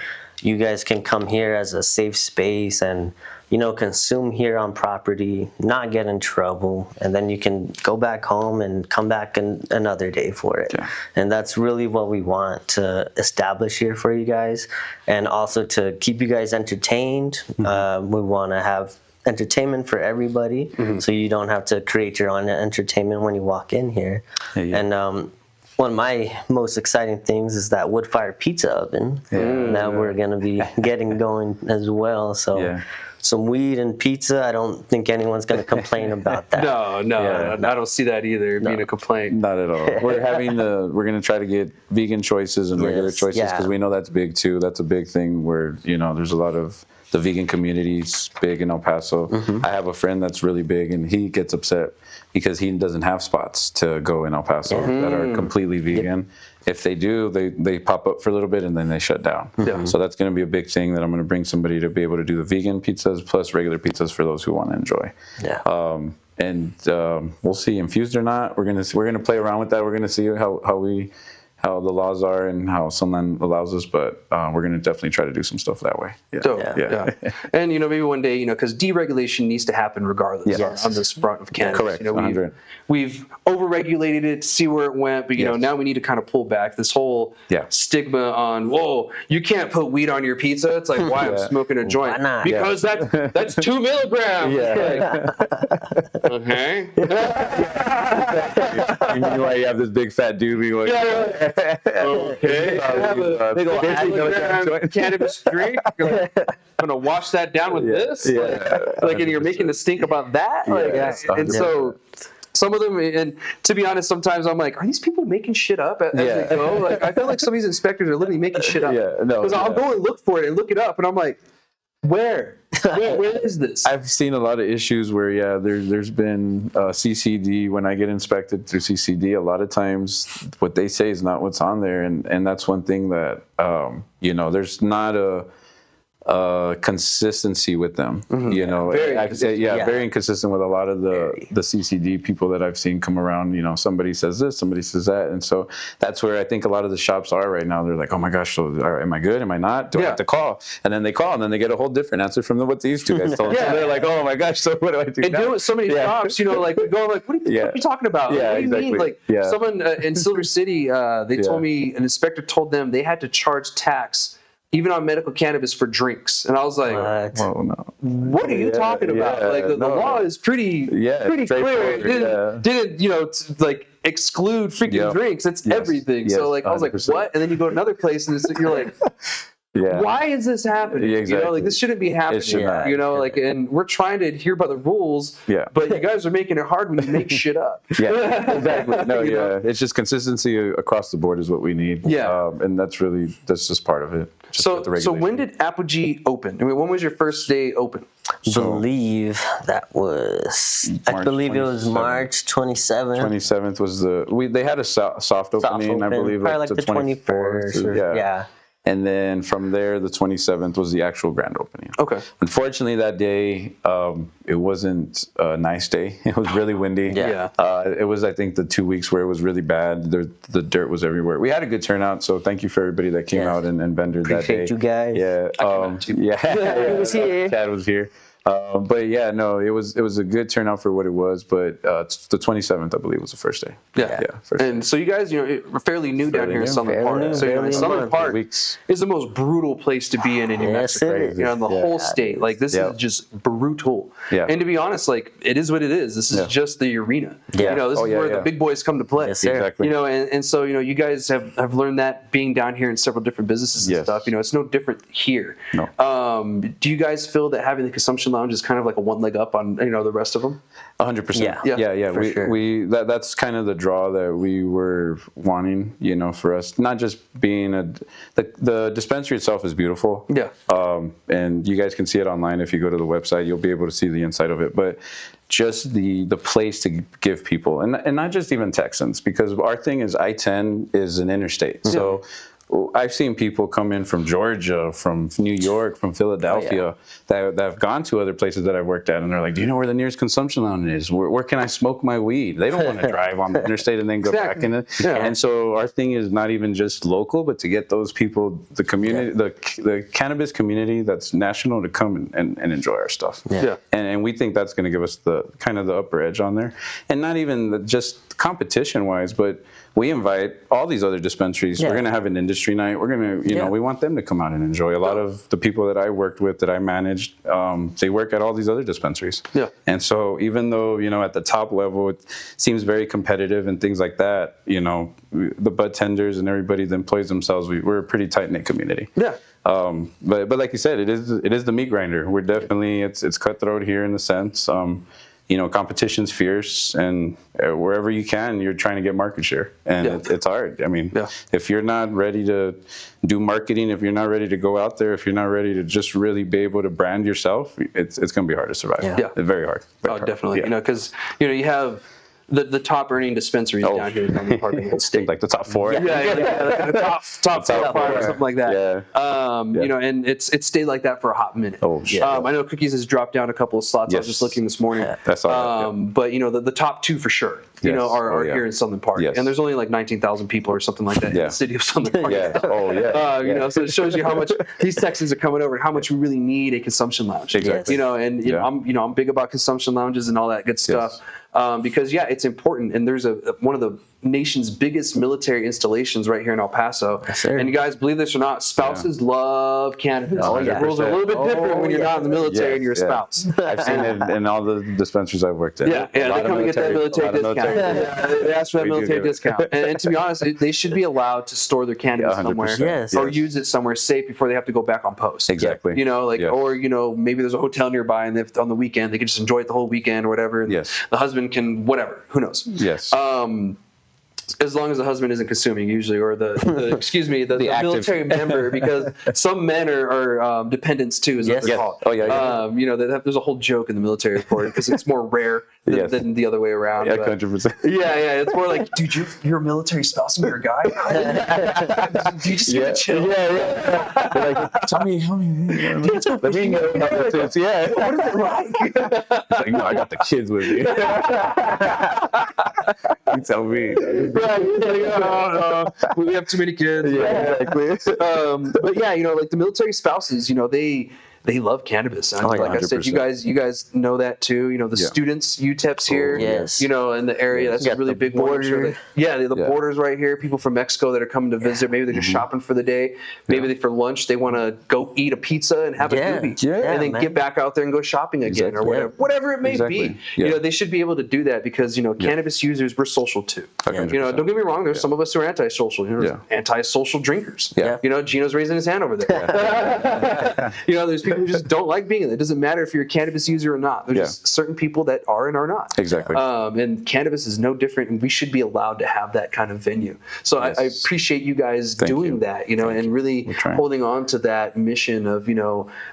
You guys can come here as a safe space and consume here on property, not get in trouble, and then you can go back home and come back another day for it. And that's really what we want to establish here for you guys, and also to keep you guys entertained. We want to have entertainment for everybody, so you don't have to create your own entertainment when you walk in here. And one of my most exciting things is that wood-fired pizza oven that we're going to be getting going as well. So some weed and pizza, I don't think anyone's going to complain about that. No, I don't see that either being a complaint. Not at all. We're going to try to get vegan choices and regular choices, because we know that's big too. That's a big thing where, there's a lot of the vegan community's big in El Paso. I have a friend that's really big, and he gets upset because he doesn't have spots to go in El Paso that are completely vegan. If they do, they pop up for a little bit and then they shut down. So that's going to be a big thing, that I'm going to bring somebody to be able to do the vegan pizzas plus regular pizzas for those who want to enjoy. And we'll see, infused or not. We're gonna play around with that. We're gonna see how the laws are and how Sunland allows us, but we're going to definitely try to do some stuff that way. And maybe one day, because deregulation needs to happen regardless on this front of cannabis. Correct. We've overregulated it to see where it went, but now we need to kind of pull back this whole stigma on, whoa, you can't put weed on your pizza. It's like, why I'm smoking a joint? Why not? Because that's 2 milligrams. Okay. You mean why you have this big fat dude being like, okay. Have a big old cannabis drink. Gonna wash that down with this. And you're making a stink about that. And so some of them, and to be honest, sometimes I'm like, are these people making shit up as they go? I feel like some of these inspectors are literally making shit up. Because I'll go and look for it and look it up, and I'm like, where is this? I've seen a lot of issues where there's been CCD. When I get inspected through CCD, a lot of times what they say is not what's on there, and that's one thing that there's not a consistency with them. Very inconsistent with a lot of the CCD people that I've seen come around. Somebody says this, somebody says that, and so that's where I think a lot of the shops are right now. They're like, oh my gosh, so am I good? Am I not? Do I have to call? And then they call, and then they get a whole different answer from what these two guys told them. So they're like, oh my gosh, so what do I do? And now? doing with so many shops, we go what are you talking about? What do you mean? Someone in Silver City, they told me an inspector told them they had to charge tax even on medical cannabis for drinks. And I was like, what are you talking about? The law is pretty clear. It didn't exclude freaking drinks. It's everything. So I was like, what? And then you go to another place and you're like, why is this happening? This shouldn't be happening. And we're trying to adhere by the rules, but you guys are making it hard when you make shit up. It's just consistency across the board is what we need. And that's just part of it. So when did Apogee open? I mean, when was your first day open? I believe it was March 27th. 27th was they had a soft opening, I believe, probably like the 21st. And then from there, the 27th was the actual grand opening. Okay. Unfortunately, that day, it wasn't a nice day. It was really windy. Yeah. It was, I think, the 2 weeks where it was really bad. The dirt was everywhere. We had a good turnout, so thank you for everybody that came out and vendored that day. Appreciate you guys. Yeah. He was here. Chad was here. But yeah, no, it was a good turnout for what it was. But the 27th, I believe, was the first day. Yeah. First and day. so you guys, we're fairly new down here in Sunland Park. New, So Sunland Park weeks. is the most brutal place to be in New Mexico. it is. In the whole state. Like this is just brutal. Yeah. And to be honest, like it is what it is. This is just the arena. Yeah. This is where the big boys come to play. Yes, sir. Exactly. And so you guys have learned that being down here in several different businesses and stuff. It's no different here. No. Do you guys feel that having the consumption lounge is kind of like a one leg up on the rest of them? 100%. Yeah. We sure. that's kind of the draw that we were wanting, for us. Not just being the dispensary itself is beautiful. Yeah. And you guys can see it online if you go to the website. You'll be able to see the inside of it. But just the place to give people, and not just even Texans, because our thing is I-10 is an interstate. So I've seen people come in from Georgia, from New York, from Philadelphia that have gone to other places that I've worked at, and they're like, "Do you know where the nearest consumption lounge is? Where can I smoke my weed?" They don't want to drive on the interstate and then go back in it. Yeah. And so our thing is not even just local, but to get those people, the community, the cannabis community that's national, to come and enjoy our stuff. Yeah. And we think that's going to give us the kind of the upper edge on there, and not even just competition wise, but we invite all these other dispensaries. We're going to have an industry night. We're going to, we want them to come out and enjoy. A lot of the people that I worked with, that I managed, they work at all these other dispensaries. Yeah. And so even though, at the top level, it seems very competitive and things like that, the bud tenders and everybody that employs themselves, we're a pretty tight-knit community. Yeah. But like you said, it is the meat grinder. We're definitely, it's cutthroat here in the sense. Competition's fierce, and wherever you can, you're trying to get market share, and it's hard. I mean, if you're not ready to do marketing, if you're not ready to go out there, if you're not ready to just really be able to brand yourself, it's going to be hard to survive. Yeah, it's very hard. Very hard. Definitely. Because you have the top earning dispensaries down here in Sunland Park in the state. Like the top four. Like the top 5 or something like that. Yeah. And it's stayed like that for a hot minute. Oh, shit. I know Cookies has dropped down a couple of slots. I was just looking this morning. That's all. But the top 2 for sure. Are here in Sunland Park. Yes. And there's only like 19,000 people or something like that in the city of Sunland Park. So it shows you how much these Texans are coming over and how much we really need a consumption lounge. Exactly. I'm big about consumption lounges and all that good stuff. Because it's important, and there's one of the nation's biggest military installations right here in El Paso. Yes, and you guys, believe this or not, spouses love cannabis. The rules are a little bit different when you're not in the military and you're a spouse. I've seen it in all the dispensaries I've worked at. They come and get that military discount. They ask for that military discount. And to be honest, they should be allowed to store their cannabis somewhere or use it somewhere safe before they have to go back on post. Exactly. Or maybe there's a hotel nearby, and on the weekend they can just enjoy it the whole weekend or whatever. And the husband can whatever. Who knows? Yes. As long as the husband isn't consuming, usually, or the military member, because some men are dependents too, is what they're called. Oh yeah. There's a whole joke in the military report because it's more rare than the other way around. Yeah, 100%. Yeah. It's more like, dude, you're a military spouse and you're a guy. Do you just get to chill? Yeah. They're like, tell me how many. Let me know. What is it like? It's like, no, I got the kids with me. You tell me. We have too many kids. Yeah, exactly. But like the military spouses, they love cannabis. And like 100%. I said, you guys know that too. The students, UTEP's here. Yes. In the area, that's a really big border. The border's right here. People from Mexico that are coming to visit. Maybe they're just shopping for the day. Maybe for lunch they want to go eat a pizza and have a doobie, and then get back out there and go shopping again or whatever it may be. They should be able to do that because cannabis users, we're social too. Don't get me wrong. There's some of us who are antisocial. Antisocial drinkers. Gino's raising his hand over there. There's people who just don't like being there. It doesn't matter if you're a cannabis user or not. There's just certain people that are and are not. Exactly. And cannabis is no different, and we should be allowed to have that kind of venue. So I appreciate you guys doing that, and really holding on to that mission of,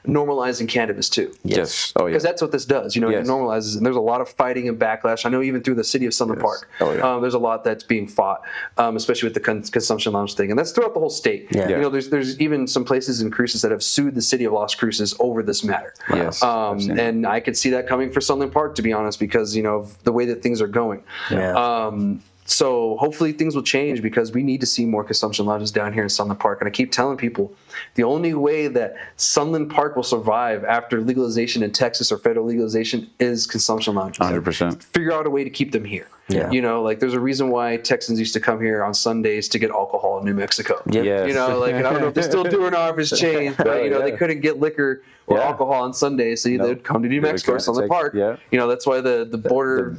normalizing cannabis too. Yes. Oh, yeah. Because that's what this does. It normalizes, and there's a lot of fighting and backlash. I know even through the city of Sunland Park, there's a lot that's being fought, especially with the consumption lounge thing, and that's throughout the whole state. Yeah. There's even some places in Cruces that have sued the city of Las Cruces over this matter. Yes. And I could see that coming for Sunland Park, to be honest, because of the way that things are going. Yeah. So hopefully things will change, because we need to see more consumption lounges down here in Sunland Park. And I keep telling people, the only way that Sunland Park will survive after legalization in Texas or federal legalization is consumption lounges. 100%. Figure out a way to keep them here. Yeah. There's a reason why Texans used to come here on Sundays to get alcohol in New Mexico. Yep. Yes. And I don't know if they still do or not, if it's changed, but they couldn't get liquor or alcohol on Sundays, so they'd come to New Mexico or Sunland Park. Yeah. That's why the border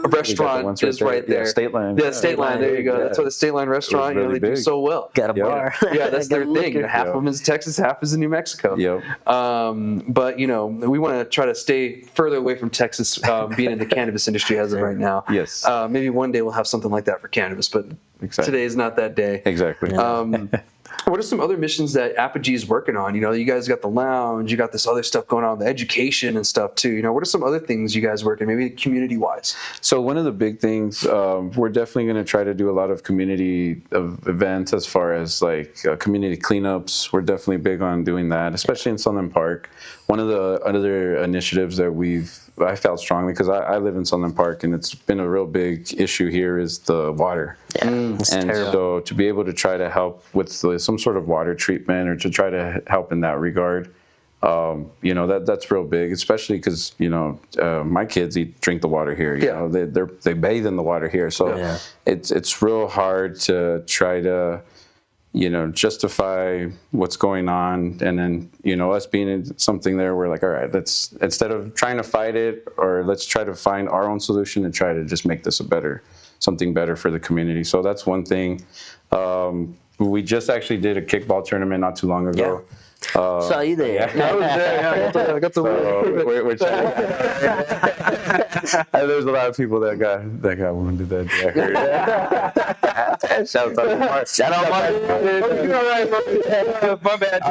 restaurant is right there. Yeah, State Line. Yeah, State Line. There you go. That's why the State Line restaurant, really they do so well. Got a bar. Yeah, that's their thing. Half of them is Texas, half is in New Mexico. Yep. But we want to try to stay further away from Texas, being in the cannabis industry as of right now. Yes. Maybe one day we'll have something like that for cannabis, but today is not that day. Exactly. What are some other missions that Apogee is working on? You guys got the lounge, you got this other stuff going on, the education and stuff too. What are some other things you guys working, maybe community-wise? So one of the big things, we're definitely going to try to do a lot of community events as far as community cleanups. We're definitely big on doing that, especially in Sunland Park. One of the other initiatives that I felt strongly, because I live in Sunland Park, and it's been a real big issue here, is the water. Yeah, it's terrible. So to be able to try to help with some sort of water treatment, or to try to help in that regard, that's real big, especially because my kids drink the water here. They bathe in the water here, so it's real hard to try to justify what's going on, and then us being in something there, we're like, all right, let's, instead of trying to fight it, or let's try to find our own solution and try to just make this something better for the community. So that's one thing. We just actually did a kickball tournament not too long ago. Saw you there. I was there. I got the we're trying. There's a lot of people that got wounded that day. I heard. Shout out Mark. Shout out Mark. My bad.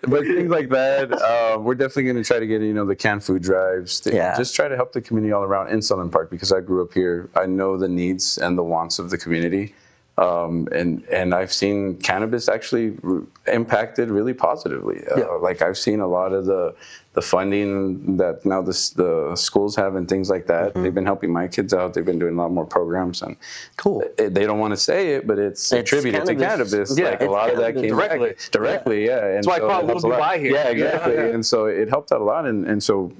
But things like that, we're definitely going to try to get the canned food drives. Just try to help the community all around in Sunland Park, because I grew up here. I know the needs and the wants of the community. And I've seen cannabis actually impacted really positively. I've seen a lot of the funding that now the schools have and things like that. They've been helping my kids out. They've been doing a lot more programs, and cool. They don't want to say it, but it's attributed to cannabis. Yeah, a lot of that came directly. Yeah. And that's why I call it Little Dubai here. Yeah, exactly. And so it helped out a lot. And so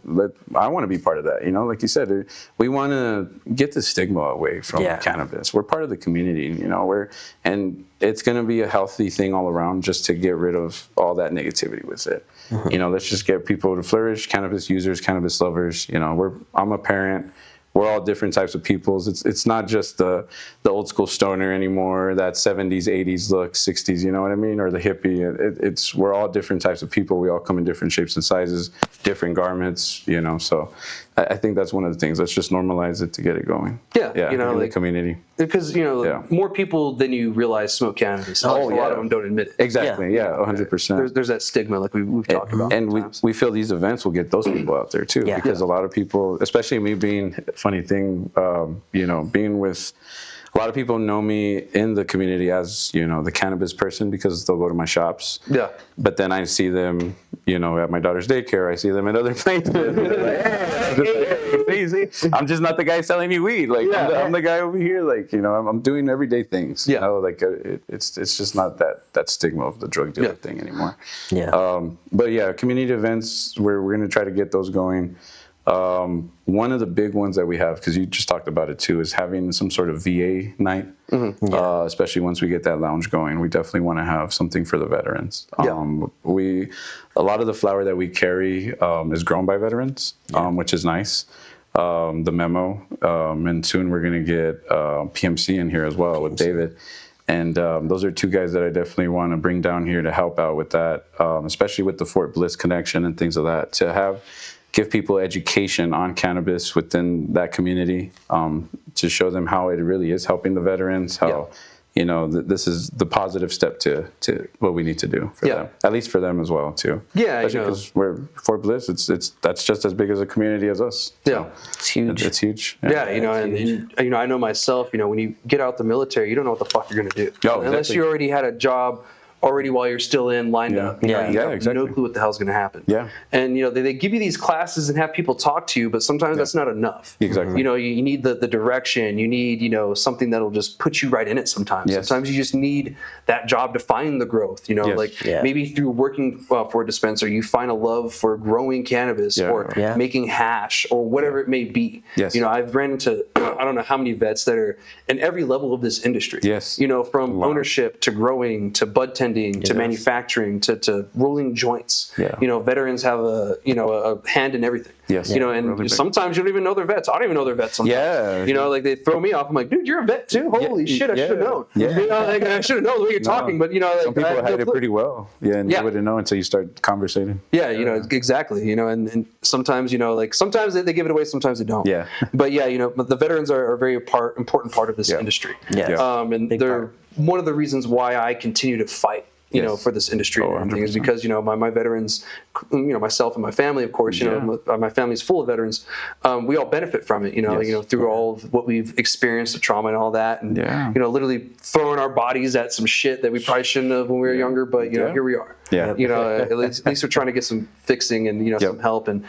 I want to be part of that. Like you said, we want to get the stigma away from cannabis. We're part of the community. And it's going to be a healthy thing all around, just to get rid of all that negativity with it. Let's just get people to flourish, cannabis users, cannabis lovers. I'm a parent. We're all different types of peoples. It's not just the old school stoner anymore, that 70s, 80s look, 60s, you know what I mean? Or the hippie. We're all different types of people. We all come in different shapes and sizes, different garments, so I think that's one of the things. Let's just normalize it to get it going. Yeah. In the community. Because, more people than you realize smoke cannabis. A lot of them don't admit it. Exactly. Yeah, 100%. There's that stigma like we've talked about. And we feel these events will get those people out there too, because a lot of people, especially me being, funny thing, being with, a lot of people know me in the community as, the cannabis person, because they'll go to my shops. Yeah. But then I see them, at my daughter's daycare. I see them at other places. I'm just not the guy selling you weed. I'm the guy over here. I'm doing everyday things. It's just not that stigma of the drug dealer thing anymore. Yeah. But community events, we're going to try to get those going. One of the big ones that we have, because you just talked about it too, is having some sort of VA night. Especially once we get that lounge going, we definitely want to have something for the veterans. A lot of the flower that we carry is grown by veterans, which is nice. The memo, and soon we're going to get PMC in here as well with David. And those are two guys that I definitely want to bring down here to help out with that, especially with the Fort Bliss connection and things of that, to give people education on cannabis within that community, to show them how it really is helping the veterans, how this is the positive step to what we need to do for them, at least for them as well too. Yeah, especially because we're Fort Bliss. That's just as big as a community as us. Yeah, so it's huge. It's huge. Yeah, and I know myself. When you get out the military, you don't know what the fuck you're gonna do unless you already had a job while you're still in lined up. You have exactly. no clue what the hell's going to happen. Yeah. And they give you these classes and have people talk to you, but sometimes that's not enough. Exactly. You need the direction. You need something that'll just put you right in it. Sometimes. Yes. Sometimes you just need that job to find the growth. Maybe through working for a dispensary, you find a love for growing cannabis or making hash or whatever it may be. Yes. I've ran into I don't know how many vets that are in every level of this industry. Yes. From ownership to growing to bud tending to manufacturing to rolling joints. Yeah. Veterans have a hand in everything. Yes. And really sometimes you don't even know they're vets. I don't even know they're vets sometimes. Yeah. They throw me off. I'm like, dude, you're a vet too? Holy shit, I should have known. Yeah. I should have known the way you're talking, but some people hide it pretty well. Yeah, and you wouldn't know until you start conversating. Yeah, exactly. And sometimes, sometimes they give it away, sometimes they don't. Yeah. But but the veterans are a very important part of this industry. Yeah. And they're one of the reasons why I continue to fight. For this industry and everything is because my veterans, myself and my family, of course, my family's full of veterans. We all benefit from it, through all of what we've experienced, the trauma and all that, and literally throwing our bodies at some shit that we probably shouldn't have when we were younger. But here we are. Yeah. At least we're trying to get some fixing and some help, and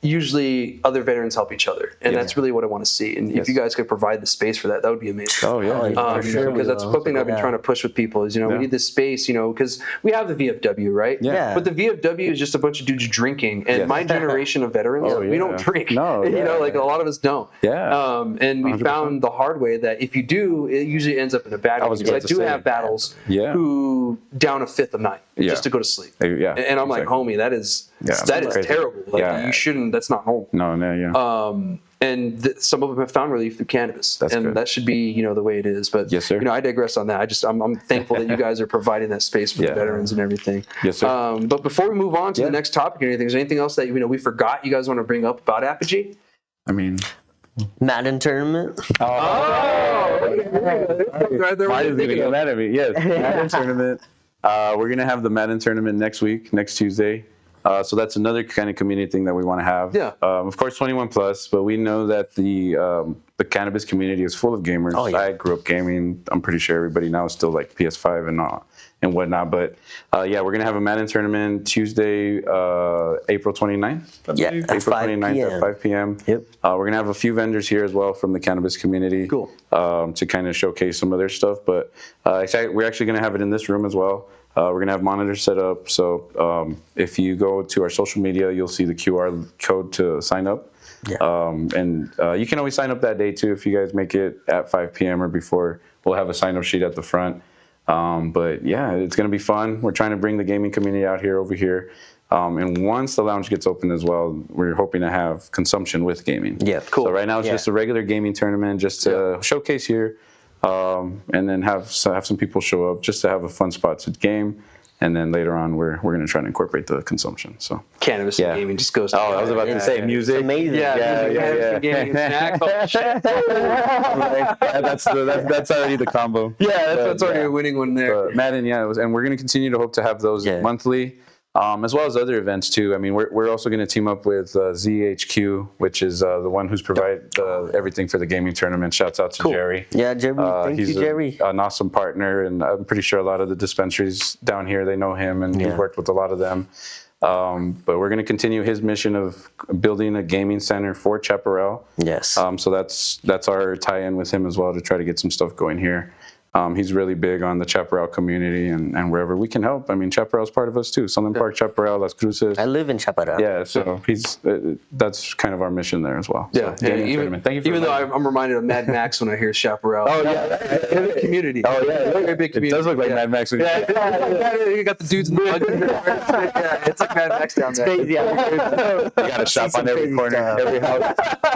usually other veterans help each other, and that's really what I want to see. And if you guys could provide the space for that, that would be amazing. Oh yeah, because that's something I've been trying to push with people is we need this space, because we have the VFW, right? Yeah. But the VFW is just a bunch of dudes drinking, and my generation of veterans, we don't drink. No, a lot of us don't. Yeah. And we 100%. found the hard way that if you do, it usually ends up in a bad way. Because I do have battles who down a fifth of night just to go to sleep. Yeah. And I'm like, homie, that is terrible. You shouldn't. That's not normal. No. And some of them have found relief through cannabis, that should be the way it is. But yes, sir. I digress on that. I'm thankful that you guys are providing that space for the veterans and everything. Yes, sir. But before we move on to the next topic or anything, is there anything else that we forgot you guys want to bring up about Apogee? I mean, Madden tournament. Why is he getting mad at me? Yes, Madden tournament. We're gonna have the Madden tournament next Tuesday. So that's another kind of community thing that we want to have. Yeah. Of course, 21 plus, but we know that the cannabis community is full of gamers. Oh, yeah. I grew up gaming. I'm pretty sure everybody now is still like PS5 and whatnot. But we're gonna have a Madden tournament Tuesday, April 29th. Yeah, at 29th at 5 p.m. Yep. We're gonna have a few vendors here as well from the cannabis community. Cool. To kind of showcase some of their stuff. But we're actually gonna have it in this room as well. We're going to have monitors set up, so if you go to our social media, you'll see the QR code to sign up. Yeah. And you can always sign up that day, too, if you guys make it at 5 p.m. or before. We'll have a sign-up sheet at the front. But, it's going to be fun. We're trying to bring the gaming community out here over here. And once the lounge gets open as well, we're hoping to have consumption with gaming. Yeah, cool. So right now it's just a regular gaming tournament just to showcase here. And then have some people show up just to have a fun spot to game, and then later on we're going to try to incorporate the consumption. So cannabis and gaming just goes. I was about to say music. It's amazing. Yeah. Gaming, snacks, oh, shit. That's already the combo. Yeah, that's already a winning one there. Madden, and we're going to continue to hope to have those monthly. As well as other events too. I mean, we're also going to team up with ZHQ, which is the one who's provided everything for the gaming tournament. Shouts out to Jerry. Yeah, Jerry. Thank you, Jerry. He's an awesome partner, and I'm pretty sure a lot of the dispensaries down here, they know him, and he's worked with a lot of them. But we're going to continue his mission of building a gaming center for Chaparral. Yes. So that's our tie-in with him as well to try to get some stuff going here. He's really big on the Chaparral community and wherever we can help. I mean, Chaparral's part of us too. Sunland Park, Chaparral, Las Cruces. I live in Chaparral. Yeah, so that's kind of our mission there as well. Yeah, so, even though I'm reminded of Mad Max when I hear Chaparral. Oh yeah, community. Oh yeah, very big community. It does look like Mad Max. You got the dudes in the mud. It's like Mad Max down there. Crazy. You got a shop on every corner.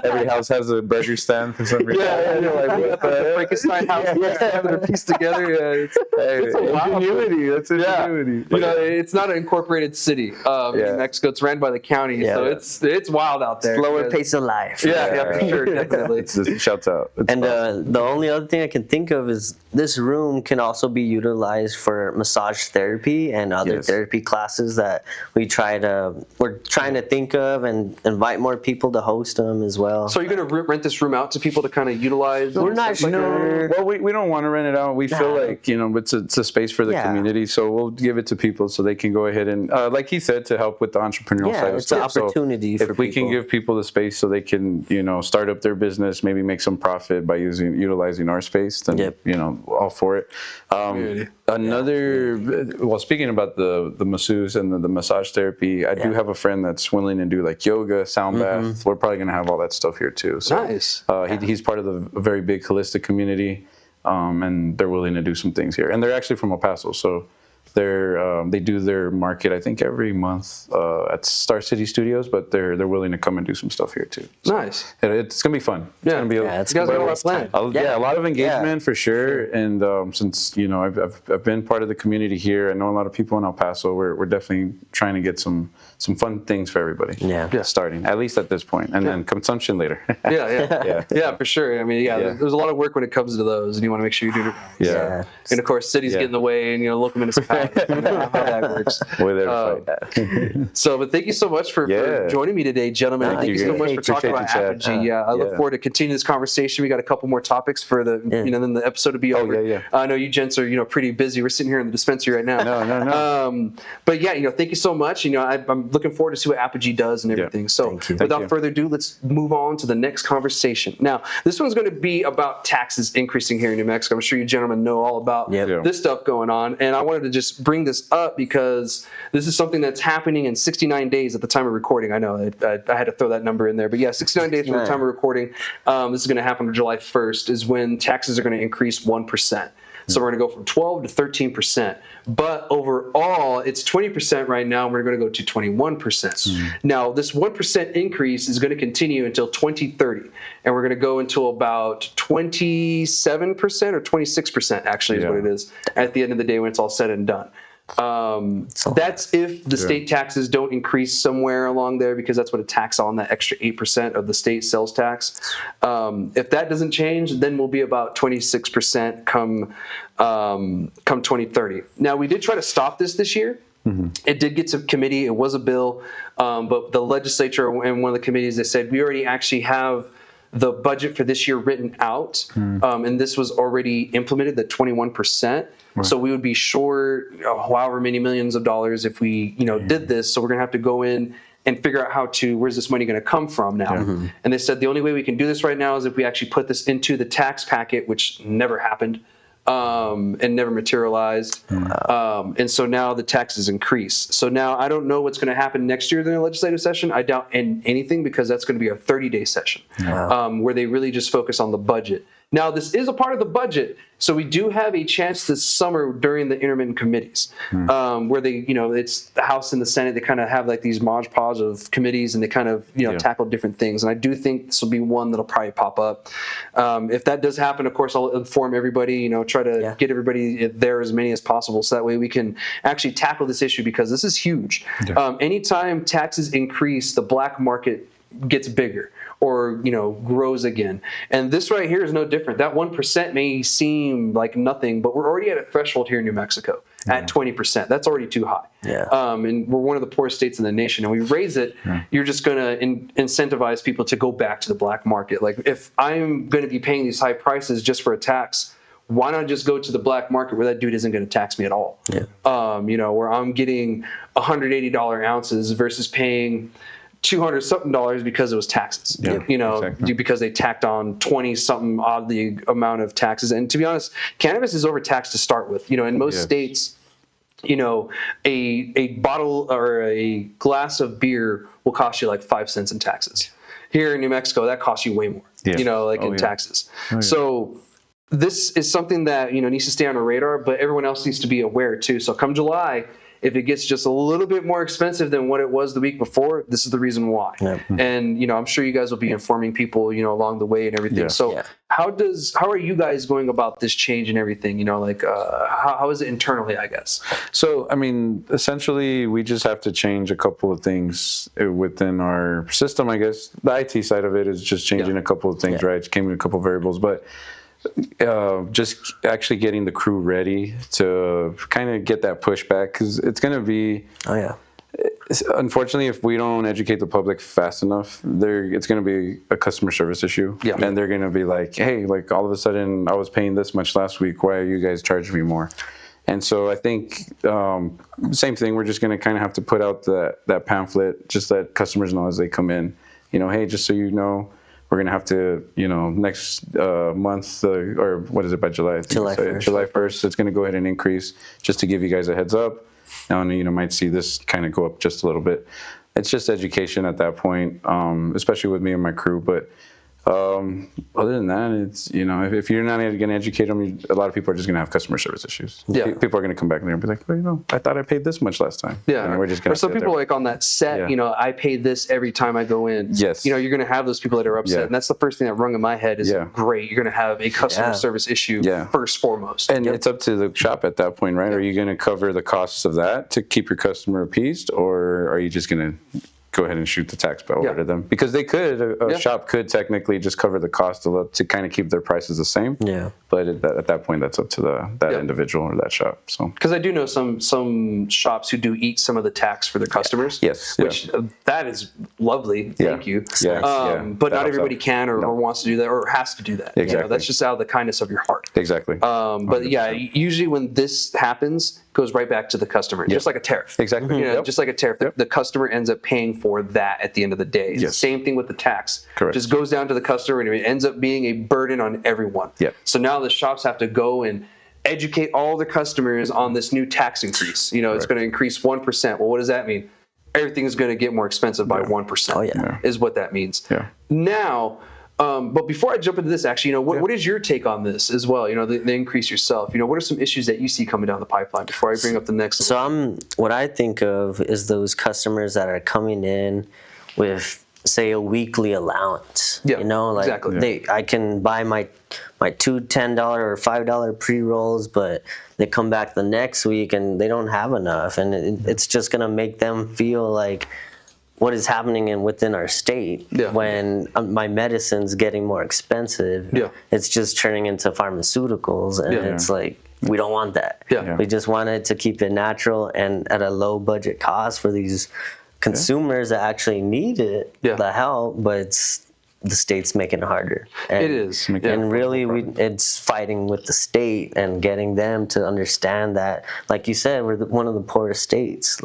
Every house has a burger stand for some reason. Yeah, like the Frankenstein house. piece together. Yeah, it's a wild ingenuity. That's ingenuity. You know, it's not an incorporated city. New Mexico. It's ran by the county, so it's wild out there. Slower pace of life. Yeah, for sure, definitely. It's just shouts out. It's and the only other thing I can think of is this room can also be utilized for massage therapy and other therapy classes that we're trying to think of and invite more people to host them as well. So are you going to rent this room out to people to kind of utilize? We're not sure. Well, we don't want to rent it out. We feel like, you know, it's a space for the community, so we'll give it to people so they can go ahead and, like he said, to help with the entrepreneurial side of stuff. It's an opportunity for people. If we can give people the space so they can, you know, start up their business, maybe make some profit by utilizing our space, then, you know, all for it. Well, speaking about the masseuse and the massage therapy, I do have a friend that's willing to do like yoga, sound bath. We're probably going to have all that stuff here too. So, nice. He's part of a very big holistic community, and they're willing to do some things here. And they're actually from El Paso, so they do their market, I think, every month at Star City Studios, but they're willing to come and do some stuff here too. So nice. It's gonna be fun. Yeah, it's gonna be you guys got a lot planned. A lot of engagement for sure. And since, you know, I've been part of the community here, I know a lot of people in El Paso. We're definitely trying to get some fun things for everybody. Yeah. Starting at least at this point, and then consumption later. Yeah, for sure. I mean, there's a lot of work when it comes to those, and you want to make sure you do it. Yeah. And of course, cities get in the way, and, you know, local municipalities. You know how that works. We're there to fight. So, but thank you so much for joining me today, gentlemen. Thank you so much for talking about Apogee. I look forward to continuing this conversation. We got a couple more topics for then the episode to be over. I know you gents are, you know, pretty busy. We're sitting here in the dispensary right now. No. But yeah, you know, thank you so much. You know, I'm looking forward to see what Apogee does and everything. So, without further ado, let's move on to the next conversation. Now, this one's going to be about taxes increasing here in New Mexico. I'm sure you gentlemen know all about this stuff going on, and I wanted to just bring this up because this is something that's happening in 69 days at the time of recording. I know I had to throw that number in there, but yeah, 69 days from the time of recording. This is going to happen on July 1st is when taxes are going to increase 1%. So we're going to go from 12 to 13%. But overall, it's 20% right now, and we're going to go to 21%. Now, this 1% increase is going to continue until 2030, and we're going to go until about 27% or 26%, actually, is what it is, at the end of the day when it's all said and done. That's if the state taxes don't increase somewhere along there, because that's what a tax on that extra 8% of the state sales tax. If that doesn't change, then we'll be about 26% come 2030. Now, we did try to stop this year. It did get to committee. It was a bill, but the legislature and one of the committees, they said we already actually have the budget for this year written out, and this was already implemented, the 21%. So we would be short however many millions of dollars if we, you know, did this. So we're gonna have to go in and figure out where's this money gonna come from now. And they said the only way we can do this right now is if we actually put this into the tax packet, which never happened. And never materialized. And so now the taxes increase. So now I don't know what's going to happen next year during the legislative session. I doubt anything, because that's going to be a 30-day session where they really just focus on the budget. Now, this is a part of the budget, so we do have a chance this summer during the intermittent committees, where they, you know, it's the House and the Senate, they kind of have like these modge podge of committees, and they kind of, you know, tackle different things. And I do think this will be one that'll probably pop up. If that does happen, of course, I'll inform everybody, you know, try to get everybody there as many as possible, so that way we can actually tackle this issue, because this is huge. Anytime taxes increase, the black market gets bigger, or, you know, grows again. And this right here is no different. That 1% may seem like nothing, but we're already at a threshold here in New Mexico at 20%. That's already too high. And we're one of the poorest states in the nation, and we raise it, you're just going to incentivize people to go back to the black market. Like, if I'm going to be paying these high prices just for a tax, why not just go to the black market where that dude isn't going to tax me at all? You know, where I'm getting $180 ounces versus paying $200 something because it was taxes, you know, because they tacked on 20 something oddly amount of taxes. And to be honest, cannabis is overtaxed to start with. You know, in most states, you know, a bottle or a glass of beer will cost you like 5 cents in taxes. Here in New Mexico, that costs you way more, you know, like in taxes. So this is something that, you know, needs to stay on the radar, but everyone else needs to be aware too. So come July, if it gets just a little bit more expensive than what it was the week before, this is the reason why. And I'm sure you guys will be informing people along the way and everything. So how are you guys going about this change and everything? How is it internally, I guess? So I mean, essentially we just have to change a couple of things within our system, I guess. The IT side of it is just changing a couple of things, right? It came in a couple of variables, but just actually getting the crew ready to kind of get that pushback, because it's going to be unfortunately, if we don't educate the public fast enough, it's going to be a customer service issue. And they're going to be like, hey, like all of a sudden I was paying this much last week, why are you guys charging me more? And so I think same thing, we're just going to kind of have to put out that pamphlet, just let customers know as they come in, hey, just so you know, we're going to have to, next month, or what is it, by July? July 1st. July 1st, it's going to go ahead and increase, just to give you guys a heads up. Now, might see this kind of go up just a little bit. It's just education at that point, especially with me and my crew. But other than that, it's, if you're not going to educate them, a lot of people are just going to have customer service issues. People are going to come back there and be like, well, I thought I paid this much last time. And we're just going to. Or some people like on that set, I pay this every time I go in. Yes. You're going to have those people that are upset, and that's the first thing that rung in my head is great. You're going to have a customer service issue first foremost. And it's up to the shop at that point, right? Are you going to cover the costs of that to keep your customer appeased, or are you just going to go ahead and shoot the tax bill over to them? Because they could, a shop could technically just cover the cost to kind of keep their prices the same. But at that point, that's up to that individual or that shop. So, because I do know some shops who do eat some of the tax for their customers. Which that is lovely. Thank you. But not everybody can or wants to do that or has to do that. Exactly. That's just out of the kindness of your heart. Exactly. But usually when this happens, it goes right back to the customer, just like a tariff. Exactly. Just like a tariff, the customer ends up paying for that at the end of the day. It's the same thing with the tax. Correct. Just goes down to the customer and it ends up being a burden on everyone. So now the shops have to go and educate all the customers on this new tax increase. It's going to increase 1%. Well, what does that mean? Everything is going to get more expensive by 1%. Is what that means. Now, but before I jump into this, actually, what is your take on this as well? The increase yourself. What are some issues that you see coming down the pipeline before I bring up the next? So what I think of is those customers that are coming in with, say, a weekly allowance. Exactly. I can buy my two $10 or $5 pre-rolls, but they come back the next week and they don't have enough, and it's just gonna make them feel like, what is happening within our state when my medicine's getting more expensive. It's just turning into pharmaceuticals, and it's like, we don't want that. We just wanted to keep it natural and at a low budget cost for these consumers that actually need it, the help, but the state's making it harder. And, it is. And really, it's fighting with the state and getting them to understand that, like you said, we're one of the poorest states.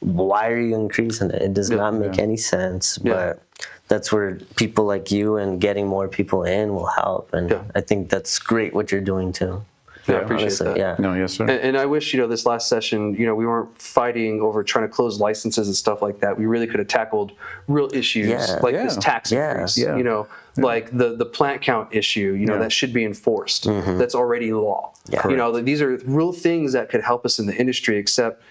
Why are you increasing it? It does not make any sense. But that's where people like you and getting more people in will help. And I think that's great what you're doing too. I appreciate that. No, yes, sir. And I wish, this last session, we weren't fighting over trying to close licenses and stuff like that. We really could have tackled real issues like this tax increase, like the plant count issue, that should be enforced. That's already law. These are real things that could help us in the industry, except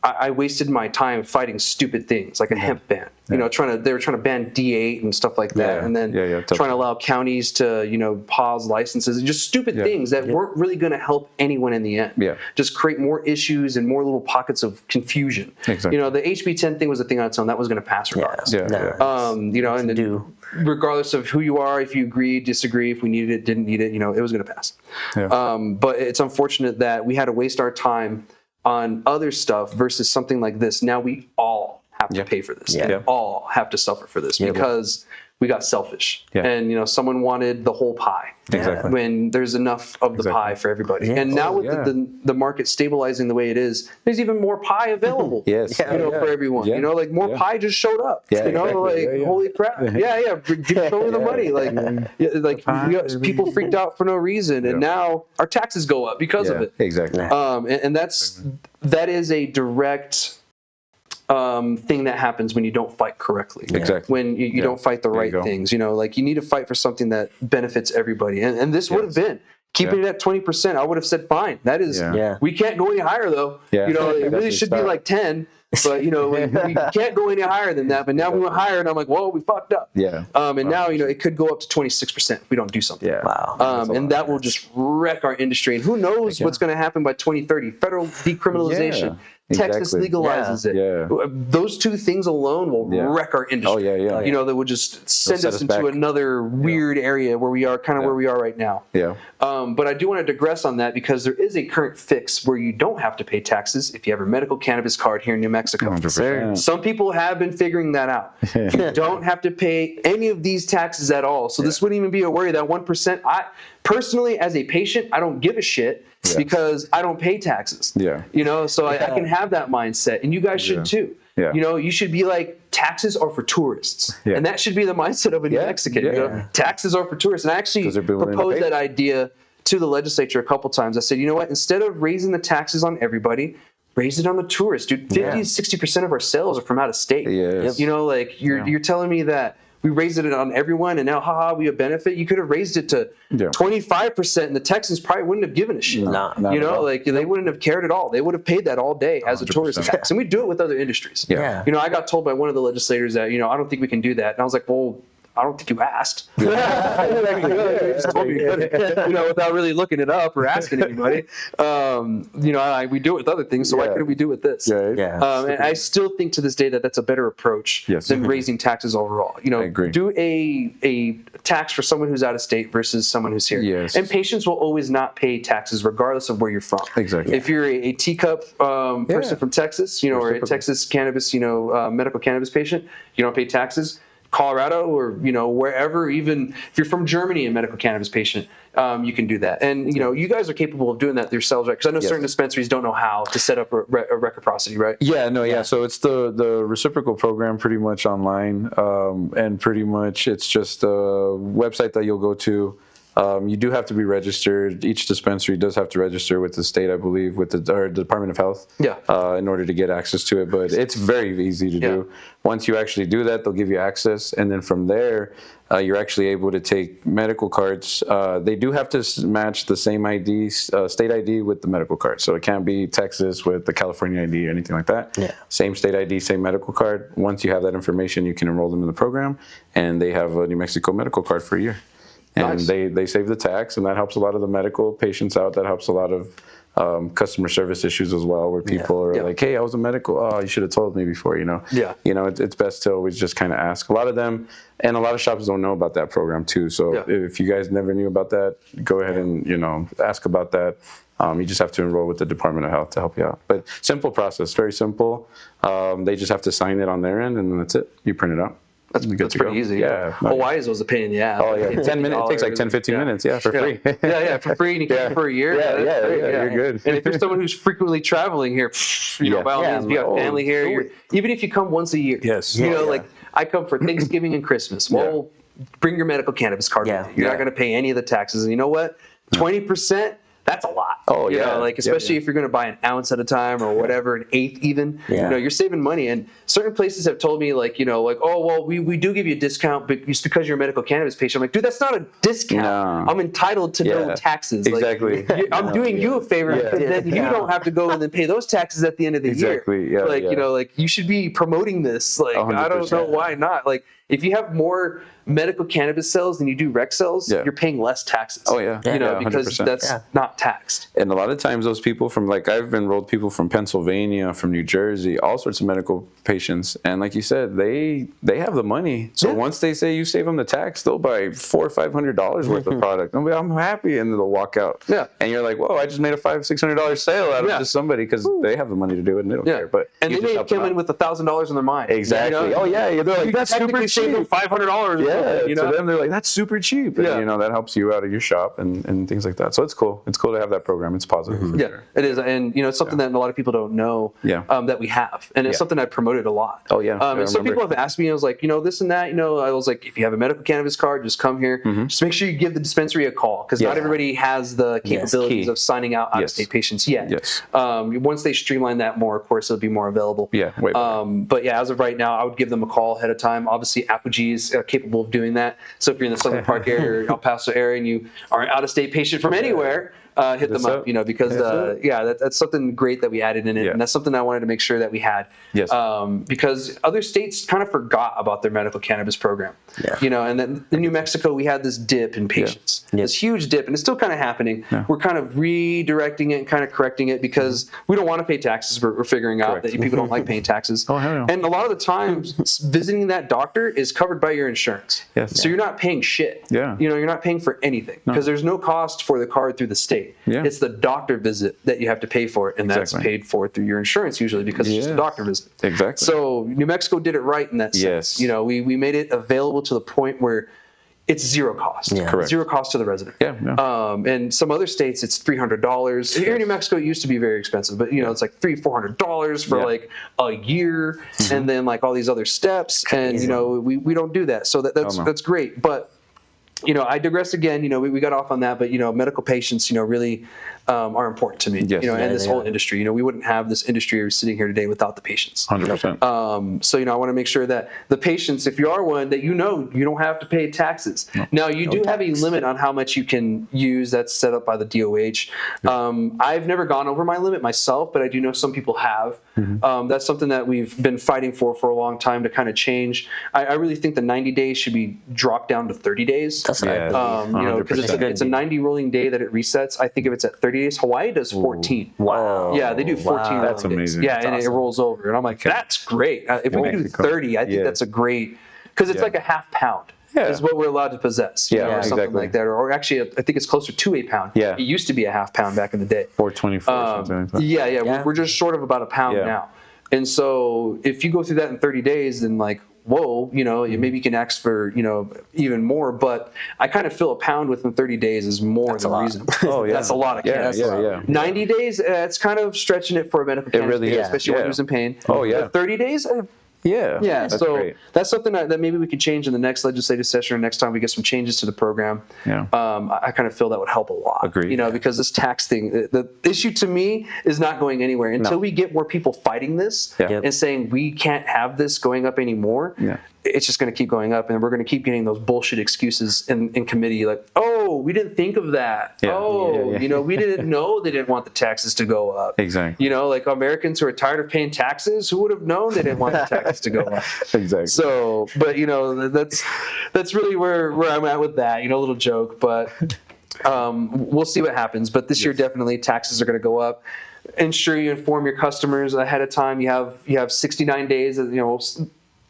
I wasted my time fighting stupid things like a hemp ban. They were trying to ban D8 and stuff like that, and then trying to allow counties to pause licenses and just stupid things that weren't really going to help anyone in the end. Just create more issues and more little pockets of confusion. Exactly. The HB10 thing was a thing on its own that was going to pass regardless. And regardless of who you are, if you agreed, disagree, if we needed it, didn't need it, it was going to pass. But it's unfortunate that we had to waste our time on other stuff versus something like this. Now we all have to pay for this. We all have to suffer for this because we got selfish. And someone wanted the whole pie. When there's enough of the pie for everybody. And now with the market stabilizing the way it is, there's even more pie available. For everyone. Like more pie just showed up. Holy crap. Show me the money. We got people freaked out for no reason, and now our taxes go up because of it. And that is a direct thing that happens when you don't fight correctly. When you don't fight the right things. You need to fight for something that benefits everybody. And this would have been, Keeping it at 20%, I would have said fine. That is, we can't go any higher though. Yeah. You know, it really should be like 10. But, you know, we can't go any higher than that. But now we went higher, and I'm like, whoa, we fucked up. Yeah. And now, you know, it could go up to 26% if we don't do something. Yeah. Wow. And that will just wreck our industry. And who knows what's going to happen by 2030? Federal decriminalization. Texas legalizes it. Yeah. Those two things alone will wreck our industry. You know, that would just send us into another weird area where we are kind of where we are right now. Yeah. But I do want to digress on that because there is a current fix where you don't have to pay taxes if you have a medical cannabis card here in New Mexico. 100%. Some people have been figuring that out. You don't have to pay any of these taxes at all. So this wouldn't even be a worry. That 1%, I personally, as a patient, I don't give a shit. Because I don't pay taxes. You know, so I can have that mindset, and you guys should too. You know, you should be like, taxes are for tourists, and that should be the mindset of a New Mexican. You know? Taxes are for tourists, and I actually proposed that idea to the legislature a couple times. I said, you know what? Instead of raising the taxes on everybody, raise it on the tourists, dude. 50 to 60% of our sales are from out of state. You know, like you're telling me that we raised it on everyone, and now, haha, we have benefit. You could have raised it to 25%, and the Texans probably wouldn't have given a shit. You know, like they wouldn't have cared at all. They would have paid that all day as a tourist tax, and we do it with other industries. You know, I got told by one of the legislators that, you know, I don't think we can do that, and I was like, well, I don't think you asked. You just told me you couldn't, you know, without really looking it up or asking anybody. You know, we do it with other things, so why couldn't we do it with this? And I still think to this day that that's a better approach than raising taxes overall. You know, do a tax for someone who's out of state versus someone who's here. And patients will always not pay taxes regardless of where you're from. If you're a teacup person from Texas, you know, or a Texas cannabis, you know, medical cannabis patient, you don't pay taxes. Colorado or, you know, wherever, even if you're from Germany, a medical cannabis patient, you can do that. And, you know, you guys are capable of doing that yourselves, right? Because I know certain dispensaries don't know how to set up a reciprocity, right? So it's the reciprocal program pretty much online. And pretty much it's just a website that you'll go to. You do have to be registered. Each dispensary does have to register with the state, I believe, with the Department of Health, in order to get access to it. But it's very easy to do. Once you actually do that, they'll give you access, and then from there, you're actually able to take medical cards. They do have to match the same ID, state ID, with the medical card. So it can't be Texas with the California ID or anything like that. Same state ID, same medical card. Once you have that information, you can enroll them in the program, and they have a New Mexico medical card for a year. And they save the tax, and that helps a lot of the medical patients out. That helps a lot of customer service issues as well, where people are like, hey, I was a medical, oh, you should have told me before, you know. You know, it's best to always just kind of ask. A lot of them, and a lot of shops don't know about that program too. So if you guys never knew about that, go ahead and, you know, ask about that. You just have to enroll with the Department of Health to help you out. But simple process, very simple. They just have to sign it on their end, and then that's it. You print it out. That's pretty easy. Hawaii's was a pain in the ass. 10 minutes. It takes like 10, 15 minutes. For free. For free, and you get it for a year. You're good. And if you're someone who's frequently traveling here, you know, by all means, you got family here. Even if you come once a year. You know, like I come for Thanksgiving and Christmas. Well, bring your medical cannabis card with you. You're not going to pay any of the taxes. And you know what? 20%. That's a lot. You know, like especially if you're going to buy an ounce at a time or whatever, an eighth even. You know, you're saving money. And certain places have told me, like, you know, like, oh, well, we do give you a discount, but just because you're a medical cannabis patient. I'm like, dude, that's not a discount. I'm entitled to no taxes. I'm doing you a favor, and then you don't have to go and then pay those taxes at the end of the year. Like, you know, like you should be promoting this. Like, 100%. I don't know why not. Like, if you have more medical cannabis sales than you do rec sales, you're paying less taxes. You know, because that's not taxed. And a lot of times those people from, like, I've enrolled people from Pennsylvania, from New Jersey, all sorts of medical patients. And like you said, they have the money. So once they say you save them the tax, they'll buy $400 or $500 worth of product. And I'm happy. And they'll walk out. And you're like, whoa, I just made a $500, $600 sale out of just somebody, because they have the money to do it and they don't care. But and they may have come in with $1,000 in their mind. Exactly. You know? They're like, that's super cheap. Save them $500. You know? To them, they're like, that's super cheap. And, you know, that helps you out of your shop and things like that. So it's cool. It's cool to have that program. It's positive. For sure. It is. And, you know, it's something that a lot of people don't know that we have. And it's something I promoted a lot. And some people have asked me, I was like, you know, this and that, you know, I was like, if you have a medical cannabis card, just come here. Just make sure you give the dispensary a call, because not everybody has the capabilities of signing out out-of-state patients yet. Once they streamline that more, of course, it'll be more available. But yeah, as of right now, I would give them a call ahead of time. Obviously, obviously Apogee is capable of doing that. So if you're in the Sunland Park area or El Paso area and you are an out-of-state patient from anywhere, hit them up, because that's something great that we added in it, and that's something I wanted to make sure that we had. Yes. Because other states kind of forgot about their medical cannabis program. And then in New Mexico we had this dip in patients, this huge dip, and it's still kind of happening. We're kind of redirecting it and kind of correcting it because we don't want to pay taxes. We're figuring out that people don't like paying taxes. And a lot of the times visiting that doctor is covered by your insurance. So you're not paying shit. You're not paying for anything because there's no cost for the card through the state. It's the doctor visit that you have to pay for, and that's paid for through your insurance usually because it's just a doctor visit. So New Mexico did it right in that sense. We made it available to the point where it's zero cost. Zero cost to the resident. And some other states it's $300. Here in New Mexico it used to be very expensive, but it's like $300-$400 for like a year, and then like all these other steps, and we don't do that. So that's great, but I digress again. We got off on that, but medical patients, really are important to me. And this whole industry. We wouldn't have this industry sitting here today without the patients. 100%. So I want to make sure that the patients, if you are one, that you don't have to pay taxes. Now you do have a limit on how much you can use. That's set up by the DOH. I've never gone over my limit myself, but I do know some people have. That's something that we've been fighting for a long time to kind of change. I really think the 90 days should be dropped down to 30 days. That's because it's a 90 rolling day that it resets. I think if it's at 30 days, Hawaii does 14. Wow. Yeah, they do 14. That's amazing. Yeah, and it rolls over, and I'm like, that's great. If we can do 30, I think that's a great, because it's like a half pound. Is what we're allowed to possess, or something like that, or actually, I think it's closer to a pound. It used to be a half pound back in the day. 424. Something like that. We're just short of about a pound now, and so if you go through that in 30 days, then like, whoa, maybe you can ask for even more, but I kind of feel a pound within 30 days is more than reasonable. That's a lot of cannabis. 90 days, it's kind of stretching it for a medical cannabis, really especially when who's in pain. 30 days. That's so great. That's something that maybe we could change in the next legislative session or next time we get some changes to the program. I kind of feel that would help a lot. Agreed. Because this tax thing, the issue to me is not going anywhere until we get more people fighting this and saying we can't have this going up anymore. It's just going to keep going up, and we're going to keep getting those bullshit excuses in committee, like, oh, we didn't think of that. We didn't know they didn't want the taxes to go up. Exactly. Like Americans who are tired of paying taxes, who would have known they didn't want the taxes to go up? Exactly. So, but that's really where I'm at with that. A little joke, but we'll see what happens. But this year, definitely, taxes are going to go up. Ensure you inform your customers ahead of time. You have 69 days.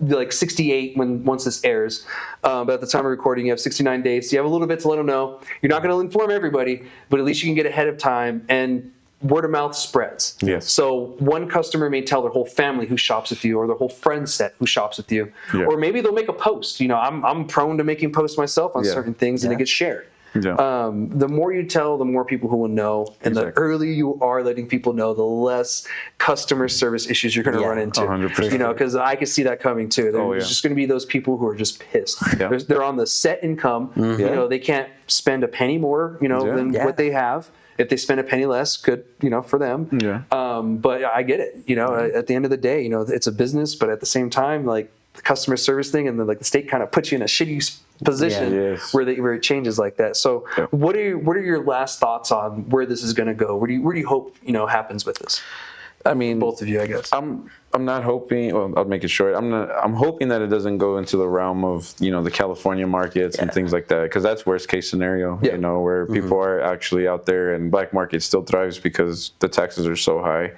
Like 68 once this airs, but at the time of recording you have 69 days, so you have a little bit to let them know. You're not going to inform everybody, but at least you can get ahead of time, and word of mouth spreads. So one customer may tell their whole family who shops with you, or their whole friend set who shops with you, or maybe they'll make a post. I'm prone to making posts myself on certain things, and it gets shared. The more you tell, the more people who will know, and the earlier you are letting people know, the less customer service issues you're going to run into. 100%. Because I can see that coming too. There's just going to be those people who are just pissed. They're on the set income. They can't spend a penny more, than what they have. If they spend a penny less, good, for them. But I get it. At the end of the day, it's a business, but at the same time, like, the customer service thing, and then like the state kind of puts you in a shitty position where it changes like that. So what are your last thoughts on where this is going to go? Where do you hope happens with this? I mean, both of you, I guess. I'm not hoping. Well, I'll make it short. I'm hoping that it doesn't go into the realm of the California markets and things like that, because that's worst case scenario. Where people are actually out there, and black market still thrives because the taxes are so high.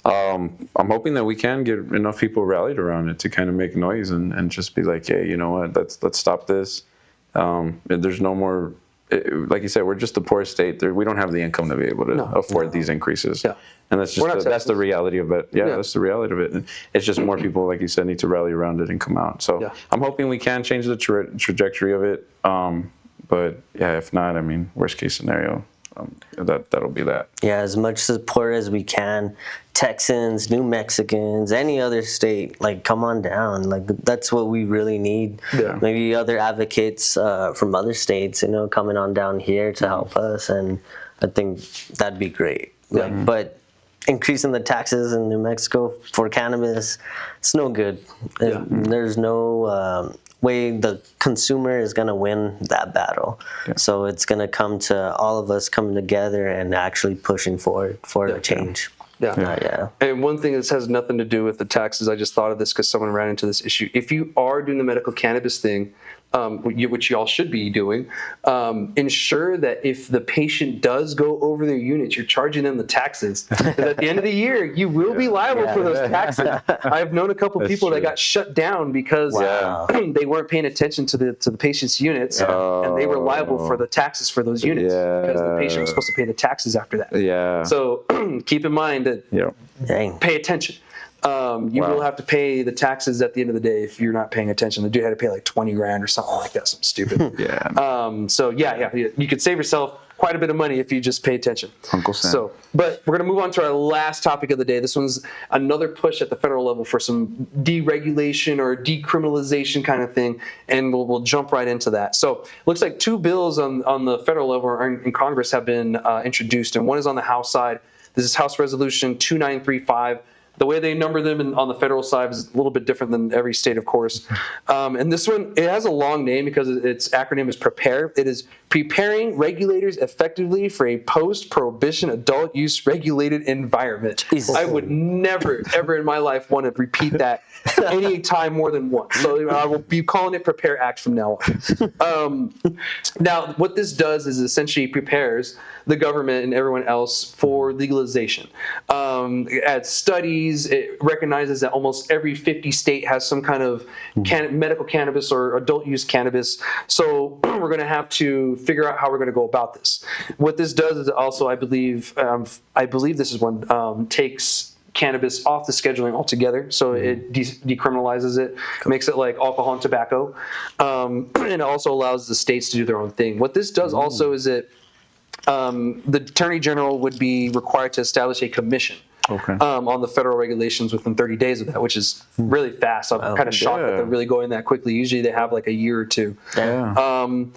I'm hoping that we can get enough people rallied around it to kind of make noise and just be like, hey, you know what? Let's stop this. There's no more. Like you said, we're just the poorest state. We don't have the income to be able to afford these increases. And that's just that's the reality of it. That's the reality of it. And it's just more people, like you said, need to rally around it and come out. So I'm hoping we can change the trajectory of it. But if not, I mean, worst case scenario, that'll be that. As much support as we can. Texans, New Mexicans, any other state, like, come on down. Like, that's what we really need. Maybe other advocates from other states, coming on down here to help us, and I think that'd be great. But increasing the taxes in New Mexico for cannabis, it's no good. There's no way the consumer is going to win that battle. So it's going to come to all of us coming together and actually pushing forward for a change. And one thing that has nothing to do with the taxes, I just thought of this because someone ran into this issue. If you are doing the medical cannabis thing, which y'all should be doing, ensure that if the patient does go over their units, you're charging them the taxes. Because at the end of the year, you will be liable for those taxes. I've known a couple people that got shut down because they weren't paying attention to the patient's units, and they were liable for the taxes for those units because the patient was supposed to pay the taxes after that. So keep in mind that pay attention. You will have to pay the taxes at the end of the day if you're not paying attention. The dude had to pay like 20 grand or something like that, something stupid. So you could save yourself quite a bit of money if you just pay attention. Uncle Sam. So, but we're going to move on to our last topic of the day. This one's another push at the federal level for some deregulation or decriminalization kind of thing, and we'll jump right into that. So, it looks like 2 bills on the federal level or in Congress have been introduced, and one is on the House side. This is House Resolution 2935. The way they number them on the federal side is a little bit different than every state, of course. And this one, it has a long name because its acronym is PREPARE. It is Preparing Regulators Effectively for a Post-Prohibition Adult Use Regulated Environment. I would never, ever in my life want to repeat that any time more than once. So I will be calling it PREPARE Act from now on. Now, what this does is essentially prepares the government and everyone else for legalization. At studies, it recognizes that almost every 50 state has some kind of medical cannabis or adult use cannabis. So we're going to have to figure out how we're going to go about this. What this does is also, I believe this is one, takes cannabis off the scheduling altogether. So it decriminalizes it, makes it like alcohol and tobacco, and it also allows the states to do their own thing. What this does also is that the Attorney General would be required to establish a commission on the federal regulations within 30 days of that, which is really fast. I'm kind of shocked that they're really going that quickly. Usually they have like a year or two. And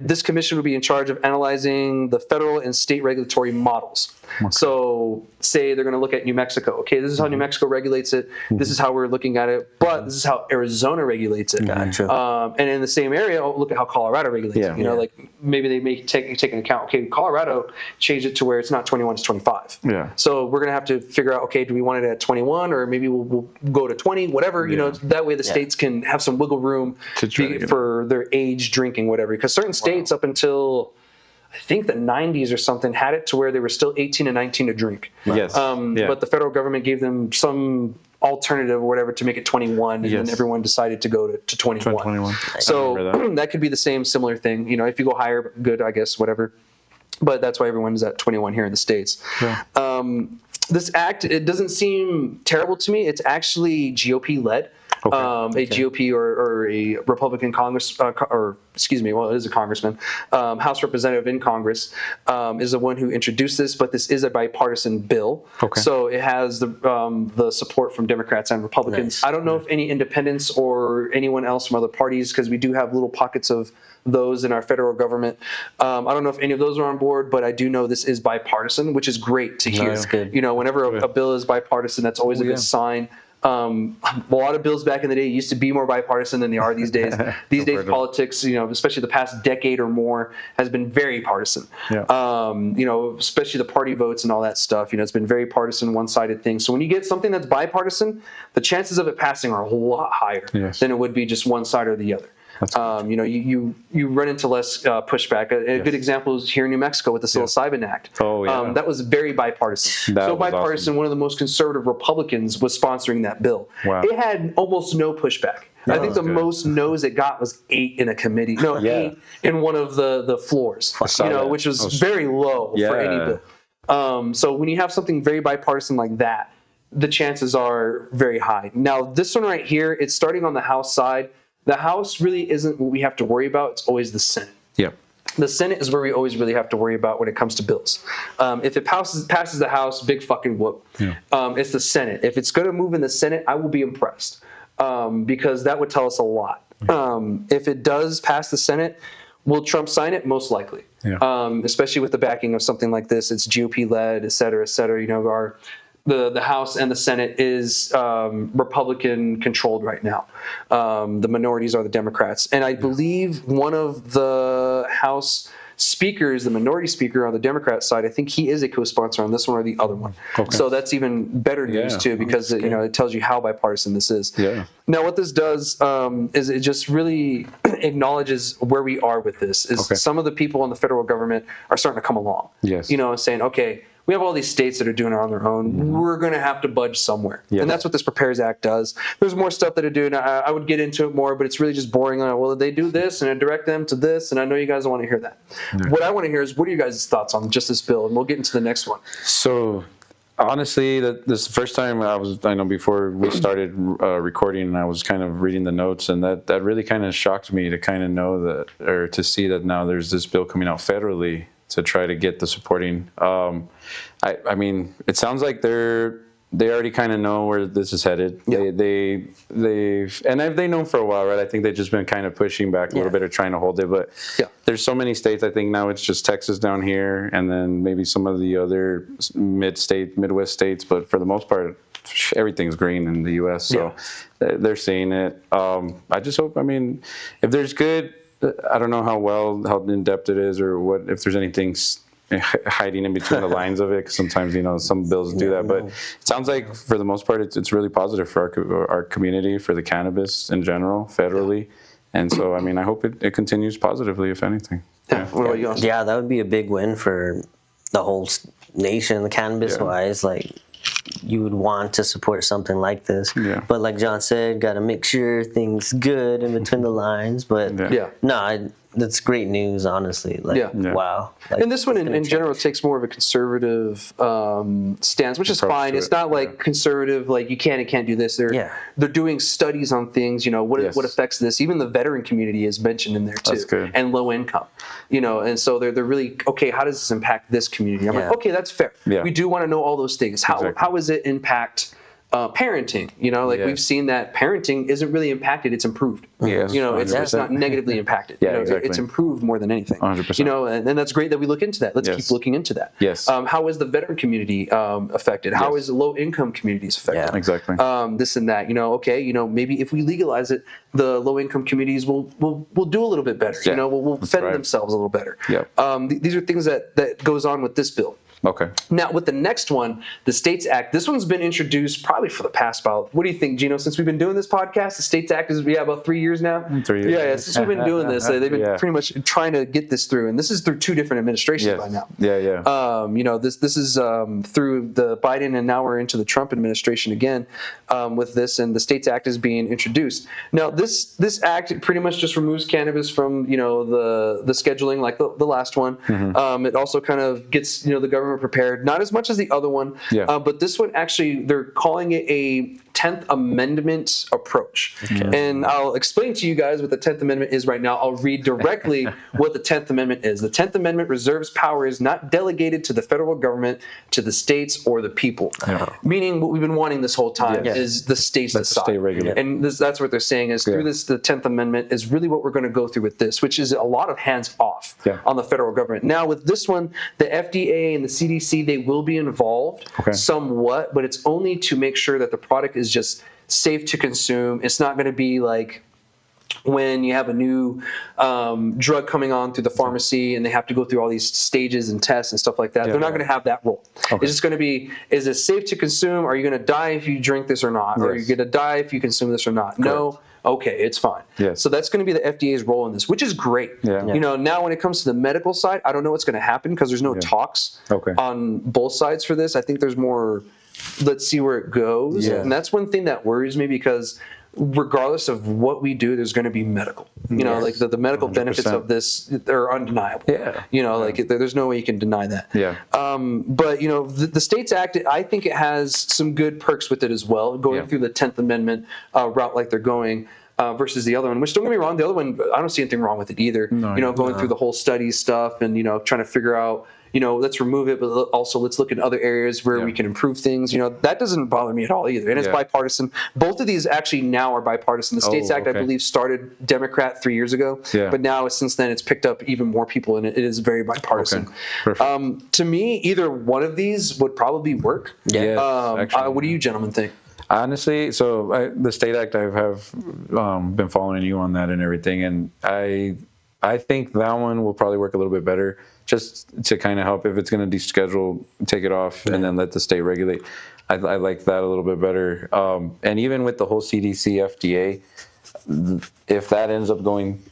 this commission would be in charge of analyzing the federal and state regulatory models. So say they're going to look at New Mexico. Okay, this is how New Mexico regulates it. This is how we're looking at it. But this is how Arizona regulates it. And in the same area, look at how Colorado regulates it. You know, like maybe they may take into account, okay, Colorado changed it to where it's not 21, it's 25. So we're going to have to figure out, okay, do we want it at 21 or maybe we'll go to 20, whatever, you know, that way the states can have some wiggle room for their age drinking, whatever. Because certain states up until I think the 90s or something had it to where they were still 18 and 19 to drink. But the federal government gave them some alternative or whatever to make it 21, and then everyone decided to go to 21. So that could be the same similar thing. You know, if you go higher, good, I guess, whatever. But that's why everyone is at 21 here in the States. This act, it doesn't seem terrible to me. It's actually GOP-led. A GOP or a Republican Congress, or excuse me, well, it is a congressman, House representative in Congress, is the one who introduced this, but this is a bipartisan bill. So it has the support from Democrats and Republicans. I don't know if any independents or anyone else from other parties, because we do have little pockets of those in our federal government. I don't know if any of those are on board, but I do know this is bipartisan, which is great to hear. You know, whenever a bill is bipartisan, that's always a good sign. A lot of bills back in the day used to be more bipartisan than they are these days. These days, politics, you know, especially the past decade or more, has been very partisan. You know, especially the party votes and all that stuff. You know, it's been very partisan, one-sided thing. So when you get something that's bipartisan, the chances of it passing are a whole lot higher than it would be just one side or the other. You know, you run into less pushback. A good example is here in New Mexico with the Psilocybin Act. That was very bipartisan. So bipartisan, awesome. One of the most conservative Republicans was sponsoring that bill. It had almost no pushback. I think the most no's it got was 8 in a committee. No, 8 in one of the floors. You know, which was very low for any bill. So when you have something very bipartisan like that, the chances are very high. Now, this one right here, it's starting on the House side. The House really isn't what we have to worry about. It's always the Senate. The Senate is where we always really have to worry about when it comes to bills. If it passes the House, big fucking whoop. It's the Senate. If it's going to move in the Senate, I will be impressed because that would tell us a lot. If it does pass the Senate, will Trump sign it? Most likely. Especially with the backing of something like this. It's GOP-led, et cetera, et cetera. You know, our the House and the Senate is Republican controlled right now. The minorities are the Democrats. And I believe one of the House speakers, the minority speaker on the Democrat side, I think he is a co-sponsor on this one or the other one. Okay. So that's even better news too, because it tells you how bipartisan this is. Yeah. Now, what this does is it just really acknowledges where we are with this. Some of the people in the federal government are starting to come along. Yes. Saying, okay, we have all these states that are doing it on their own. Mm-hmm. We're going to have to budge somewhere. Yep. And that's what this Prepares Act does. There's more stuff that they're doing. I would get into it more, but it's really just boring. Well, they do this, and I direct them to this, and I know you guys don't want to hear that. Mm-hmm. What I want to hear is, what are you guys' thoughts on just this bill? And we'll get into the next one. So, honestly, this is the first time I know before we started recording, and I was kind of reading the notes, and that really kind of shocked me to kind of know that, or to see that now there's this bill coming out federally to try to get the supporting. I mean, it sounds like they already kind of know where this is headed. Yeah. They've known for a while, right? I think they've just been kind of pushing back a little bit or trying to hold it. But there's so many states. I think now it's just Texas down here, and then maybe some of the other Midwest states. But for the most part, everything's green in the U.S. So they're seeing it. I just hope. I mean, if there's good. I don't know how in depth it is, or what if there's anything hiding in between the lines of it. Because sometimes some bills do that, but it sounds like for the most part it's really positive for our community, for the cannabis in general, federally, and so I mean I hope it continues positively, if anything. Yeah, that would be a big win for the whole nation, the cannabis wise. Like, you would want to support something like this. Yeah. But like John said, got to make sure things good in between the lines. But that's great news, honestly. Like, wow. Like, and this one in general takes more of a conservative stance, which is fine. It's not like conservative, like you can and can't do this. They're doing studies on things, what affects this. Even the veteran community is mentioned in there too. That's good. And low income, and so they're really, okay, how does this impact this community? I'm like, okay, that's fair. Yeah. We do want to know all those things. How does it impact parenting? We've seen that parenting isn't really impacted, it's improved. Yes, it's not negatively impacted. Exactly. It's improved more than anything. 100%. And that's great that we look into that. Let's keep looking into that. Yes. How is the veteran community affected? How is the low income communities affected? Yeah, exactly. This and that. Maybe if we legalize it, the low income communities will do a little bit better. Yeah. Will fend themselves a little better. Yeah. These are things that goes on with this bill. Okay. Now, with the next one, the States Act, this one's been introduced probably for the past what do you think, Gino, since we've been doing this podcast? The States Act is, about 3 years now? 3 years. Yeah, since we've been doing this, they've been pretty much trying to get this through, and this is through 2 different administrations by now. This is through the Biden, and now we're into the Trump administration again with this, and the States Act is being introduced. Now, this act pretty much just removes cannabis from, the scheduling, like the last one. Mm-hmm. It also kind of gets, the government prepared, not as much as the other one, but this one actually, they're calling it a 10th Amendment approach. Okay. And I'll explain to you guys what the 10th Amendment is right now. I'll read directly what the 10th Amendment is. The 10th Amendment reserves powers not delegated to the federal government, to the states or the people. Meaning what we've been wanting this whole time is the states decide. State regulate. And that's what they're saying is through this, the 10th Amendment is really what we're going to go through with this, which is a lot of hands off on the federal government. Now with this one, the FDA and the CDC, they will be involved somewhat, but it's only to make sure that the product is just safe to consume. It's not going to be like when you have a new drug coming on through the pharmacy and they have to go through all these stages and tests and stuff like that. They're not going to have that role. Okay. It's just going to be, is it safe to consume? Are you going to die if you drink this or not? Or are you going to die if you consume this or not? Correct. No. Okay, it's fine. Yes. So that's going to be the FDA's role in this, which is great. Yeah. Now when it comes to the medical side, I don't know what's going to happen because there's no talks on both sides for this. I think there's more, let's see where it goes. Yeah. And that's one thing that worries me because regardless of what we do, there's going to be medical. Like the medical 100%. Benefits of this are undeniable. Yeah. There's no way you can deny that. Yeah. But the States Act, I think it has some good perks with it as well, going through the 10th Amendment route like they're going. Versus the other one, which don't get me wrong, the other one, I don't see anything wrong with it either. No, going through the whole study stuff and, trying to figure out, let's remove it, but also let's look at other areas where we can improve things. That doesn't bother me at all either. And it's bipartisan. Both of these actually now are bipartisan. The States Act, I believe, started Democrat 3 years ago, but now since then it's picked up even more people, and it is very bipartisan. To me, either one of these would probably work. What do you gentlemen think? Honestly, so the State Act, I have been following you on that and everything, and I think that one will probably work a little bit better, just to kind of help if it's going to deschedule, take it off, and then let the state regulate. I like that a little bit better. And even with the whole CDC, FDA, if that ends up going,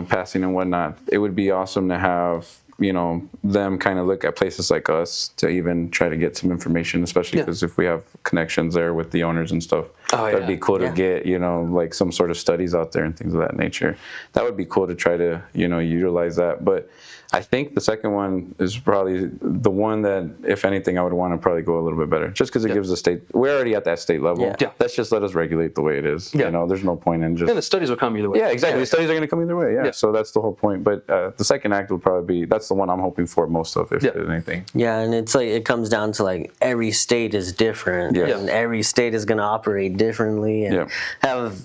passing and whatnot, it would be awesome to have, them kind of look at places like us to even try to get some information, especially because if we have connections there with the owners and stuff, that'd be cool to get, like some sort of studies out there and things of that nature. That would be cool to try to, utilize that. But I think the second one is probably the one that, if anything, I would want to probably go a little bit better, just because it gives the state. We're already at that state level. Let's just let us regulate the way it is. There's no point in just. And the studies will come either way. Yeah, exactly. The studies are going to come either way. So that's the whole point. But the second act will probably be, that's the one I'm hoping for most of, if there's anything. Yeah, and it's like, it comes down to like every state is different, and every state is going to operate differently and have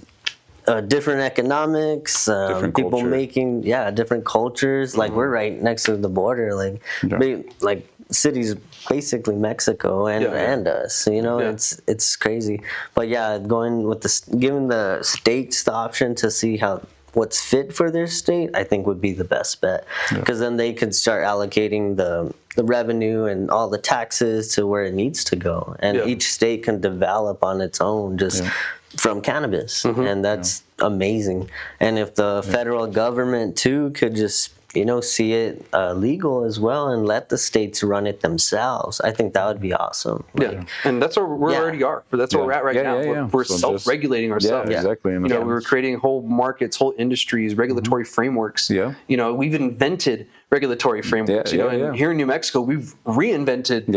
different economics, different people culture. making different cultures. Like we're right next to the border, like cities basically Mexico and us. It's crazy. But going with giving the states the option to see what's fit for their state, I think would be the best bet, because then they could start allocating the revenue and all the taxes to where it needs to go, and each state can develop on its own just from cannabis, and that's amazing. And if the federal government too could just see it legal as well and let the states run it themselves, I think that would be awesome. And that's where we already are. That's where we're at right now. We're self-regulating ourselves. Exactly. We're creating whole markets, whole industries, regulatory frameworks. We've invented regulatory frameworks. And here in New Mexico, we've reinvented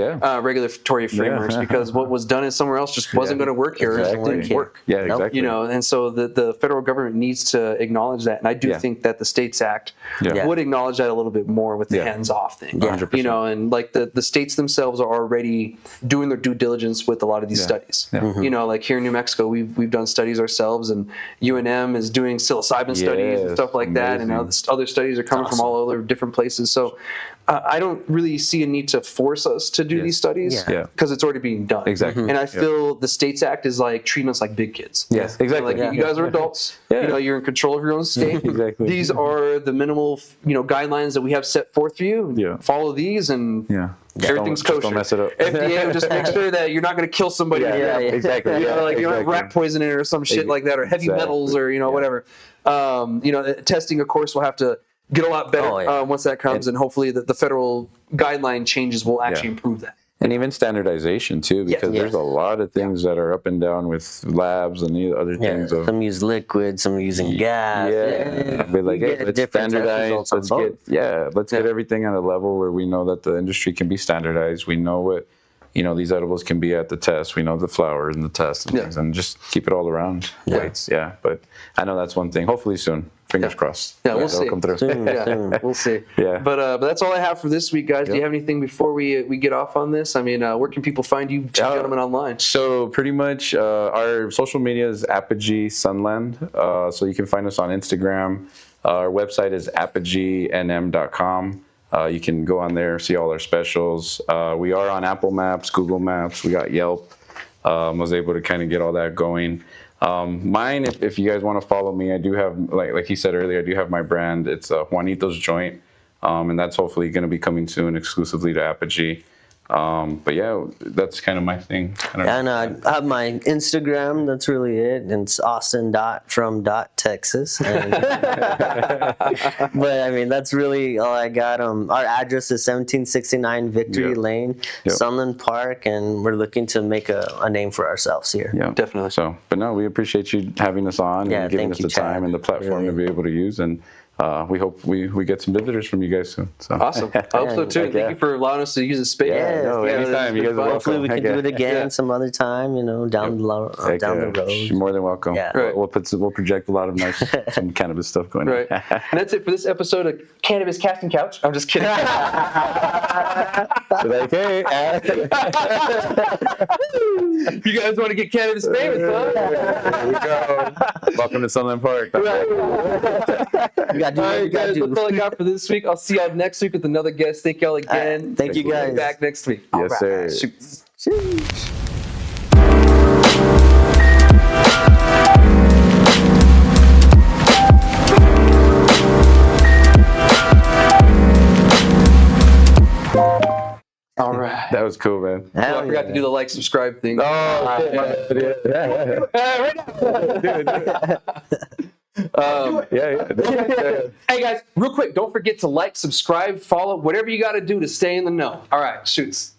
regulatory frameworks because what was done somewhere else just wasn't going to work here. It didn't work. Exactly. And so the federal government needs to acknowledge that. And I do think that the States Act would acknowledge that a little bit more with the hands-off thing. 100%. And like the states themselves are already doing their due diligence with a lot of these studies. Like here in New Mexico, we've done studies ourselves, and UNM is doing psilocybin studies and stuff like that, and other studies are coming from all over different places. So I don't really see a need to force us to do these studies because it's already being done. Exactly. And I feel the States Act is like treating us like big kids. Yes, exactly. Like you guys are adults. You're in control of your own state. Exactly. These are the minimal, guidelines that we have set forth for you. Follow these, and everything's kosher. Don't mess it up. FDA will just make sure that you're not going to kill somebody. Exactly. You don't have rat poison in it or some shit like that, or heavy metals, or whatever. Testing, of course, will have to get a lot better once that comes, and hopefully the federal guideline changes will actually improve that. And even standardization too, because there's a lot of things that are up and down with labs and the other things. Some use liquid, some using gas. We're like, hey, let's standardize. Let's get everything at a level where we know that the industry can be standardized. We know what these edibles can be at the test. We know the flower and the test and things, and just keep it all around weights. But I know that's one thing. Hopefully soon. Fingers crossed. We'll see. Come through. We'll see. But that's all I have for this week, guys. Do you have anything before we get off on this? I mean, where can people find you gentlemen online? So pretty much our social media is Apogee Sunland. So you can find us on Instagram. Our website is apogeenm.com. You can go on there, see all our specials. We are on Apple Maps, Google Maps. We got Yelp. Was able to kind of get all that going. Mine, if you guys want to follow me, I do have, like he said earlier, I do have my brand. It's Juanito's Joint, and that's hopefully going to be coming soon exclusively to Apogee. But that's kind of my thing. I have my Instagram. That's really it. And it's austin.from.texas. But I mean, that's really all I got. Our address is 1769 Victory Lane, Sunland Park, and we're looking to make a name for ourselves here. Yeah, definitely. So, but no, we appreciate you having us on and giving us the time and the platform to be able to use. And we hope we get some visitors from you guys soon. So. Awesome. I hope so too. Thank you for allowing us to use the space. Anytime. You guys are welcome. Hopefully we can do it again some other time. Down the road. You're more than welcome. Yeah. Right. We'll project a lot of nice some cannabis stuff going on. Right. And that's it for this episode of Cannabis Casting Couch. I'm just kidding. Like, hey, you guys want to get cannabis famous, huh? there we go. Welcome to Sunland Park. Right. You gotta do All what you right, gotta guys, do. that's all I got for this week. I'll see y'all next week with another guest. Thank y'all again. Thank you, We'll be guys. back next week. Yes, sir. Shoot. Sheesh. All right. That was cool, man. Oh, I forgot to do the like, subscribe thing. Oh, Hey guys, real quick, don't forget to like, subscribe, follow, whatever you got to do to stay in the know. All right, shoots.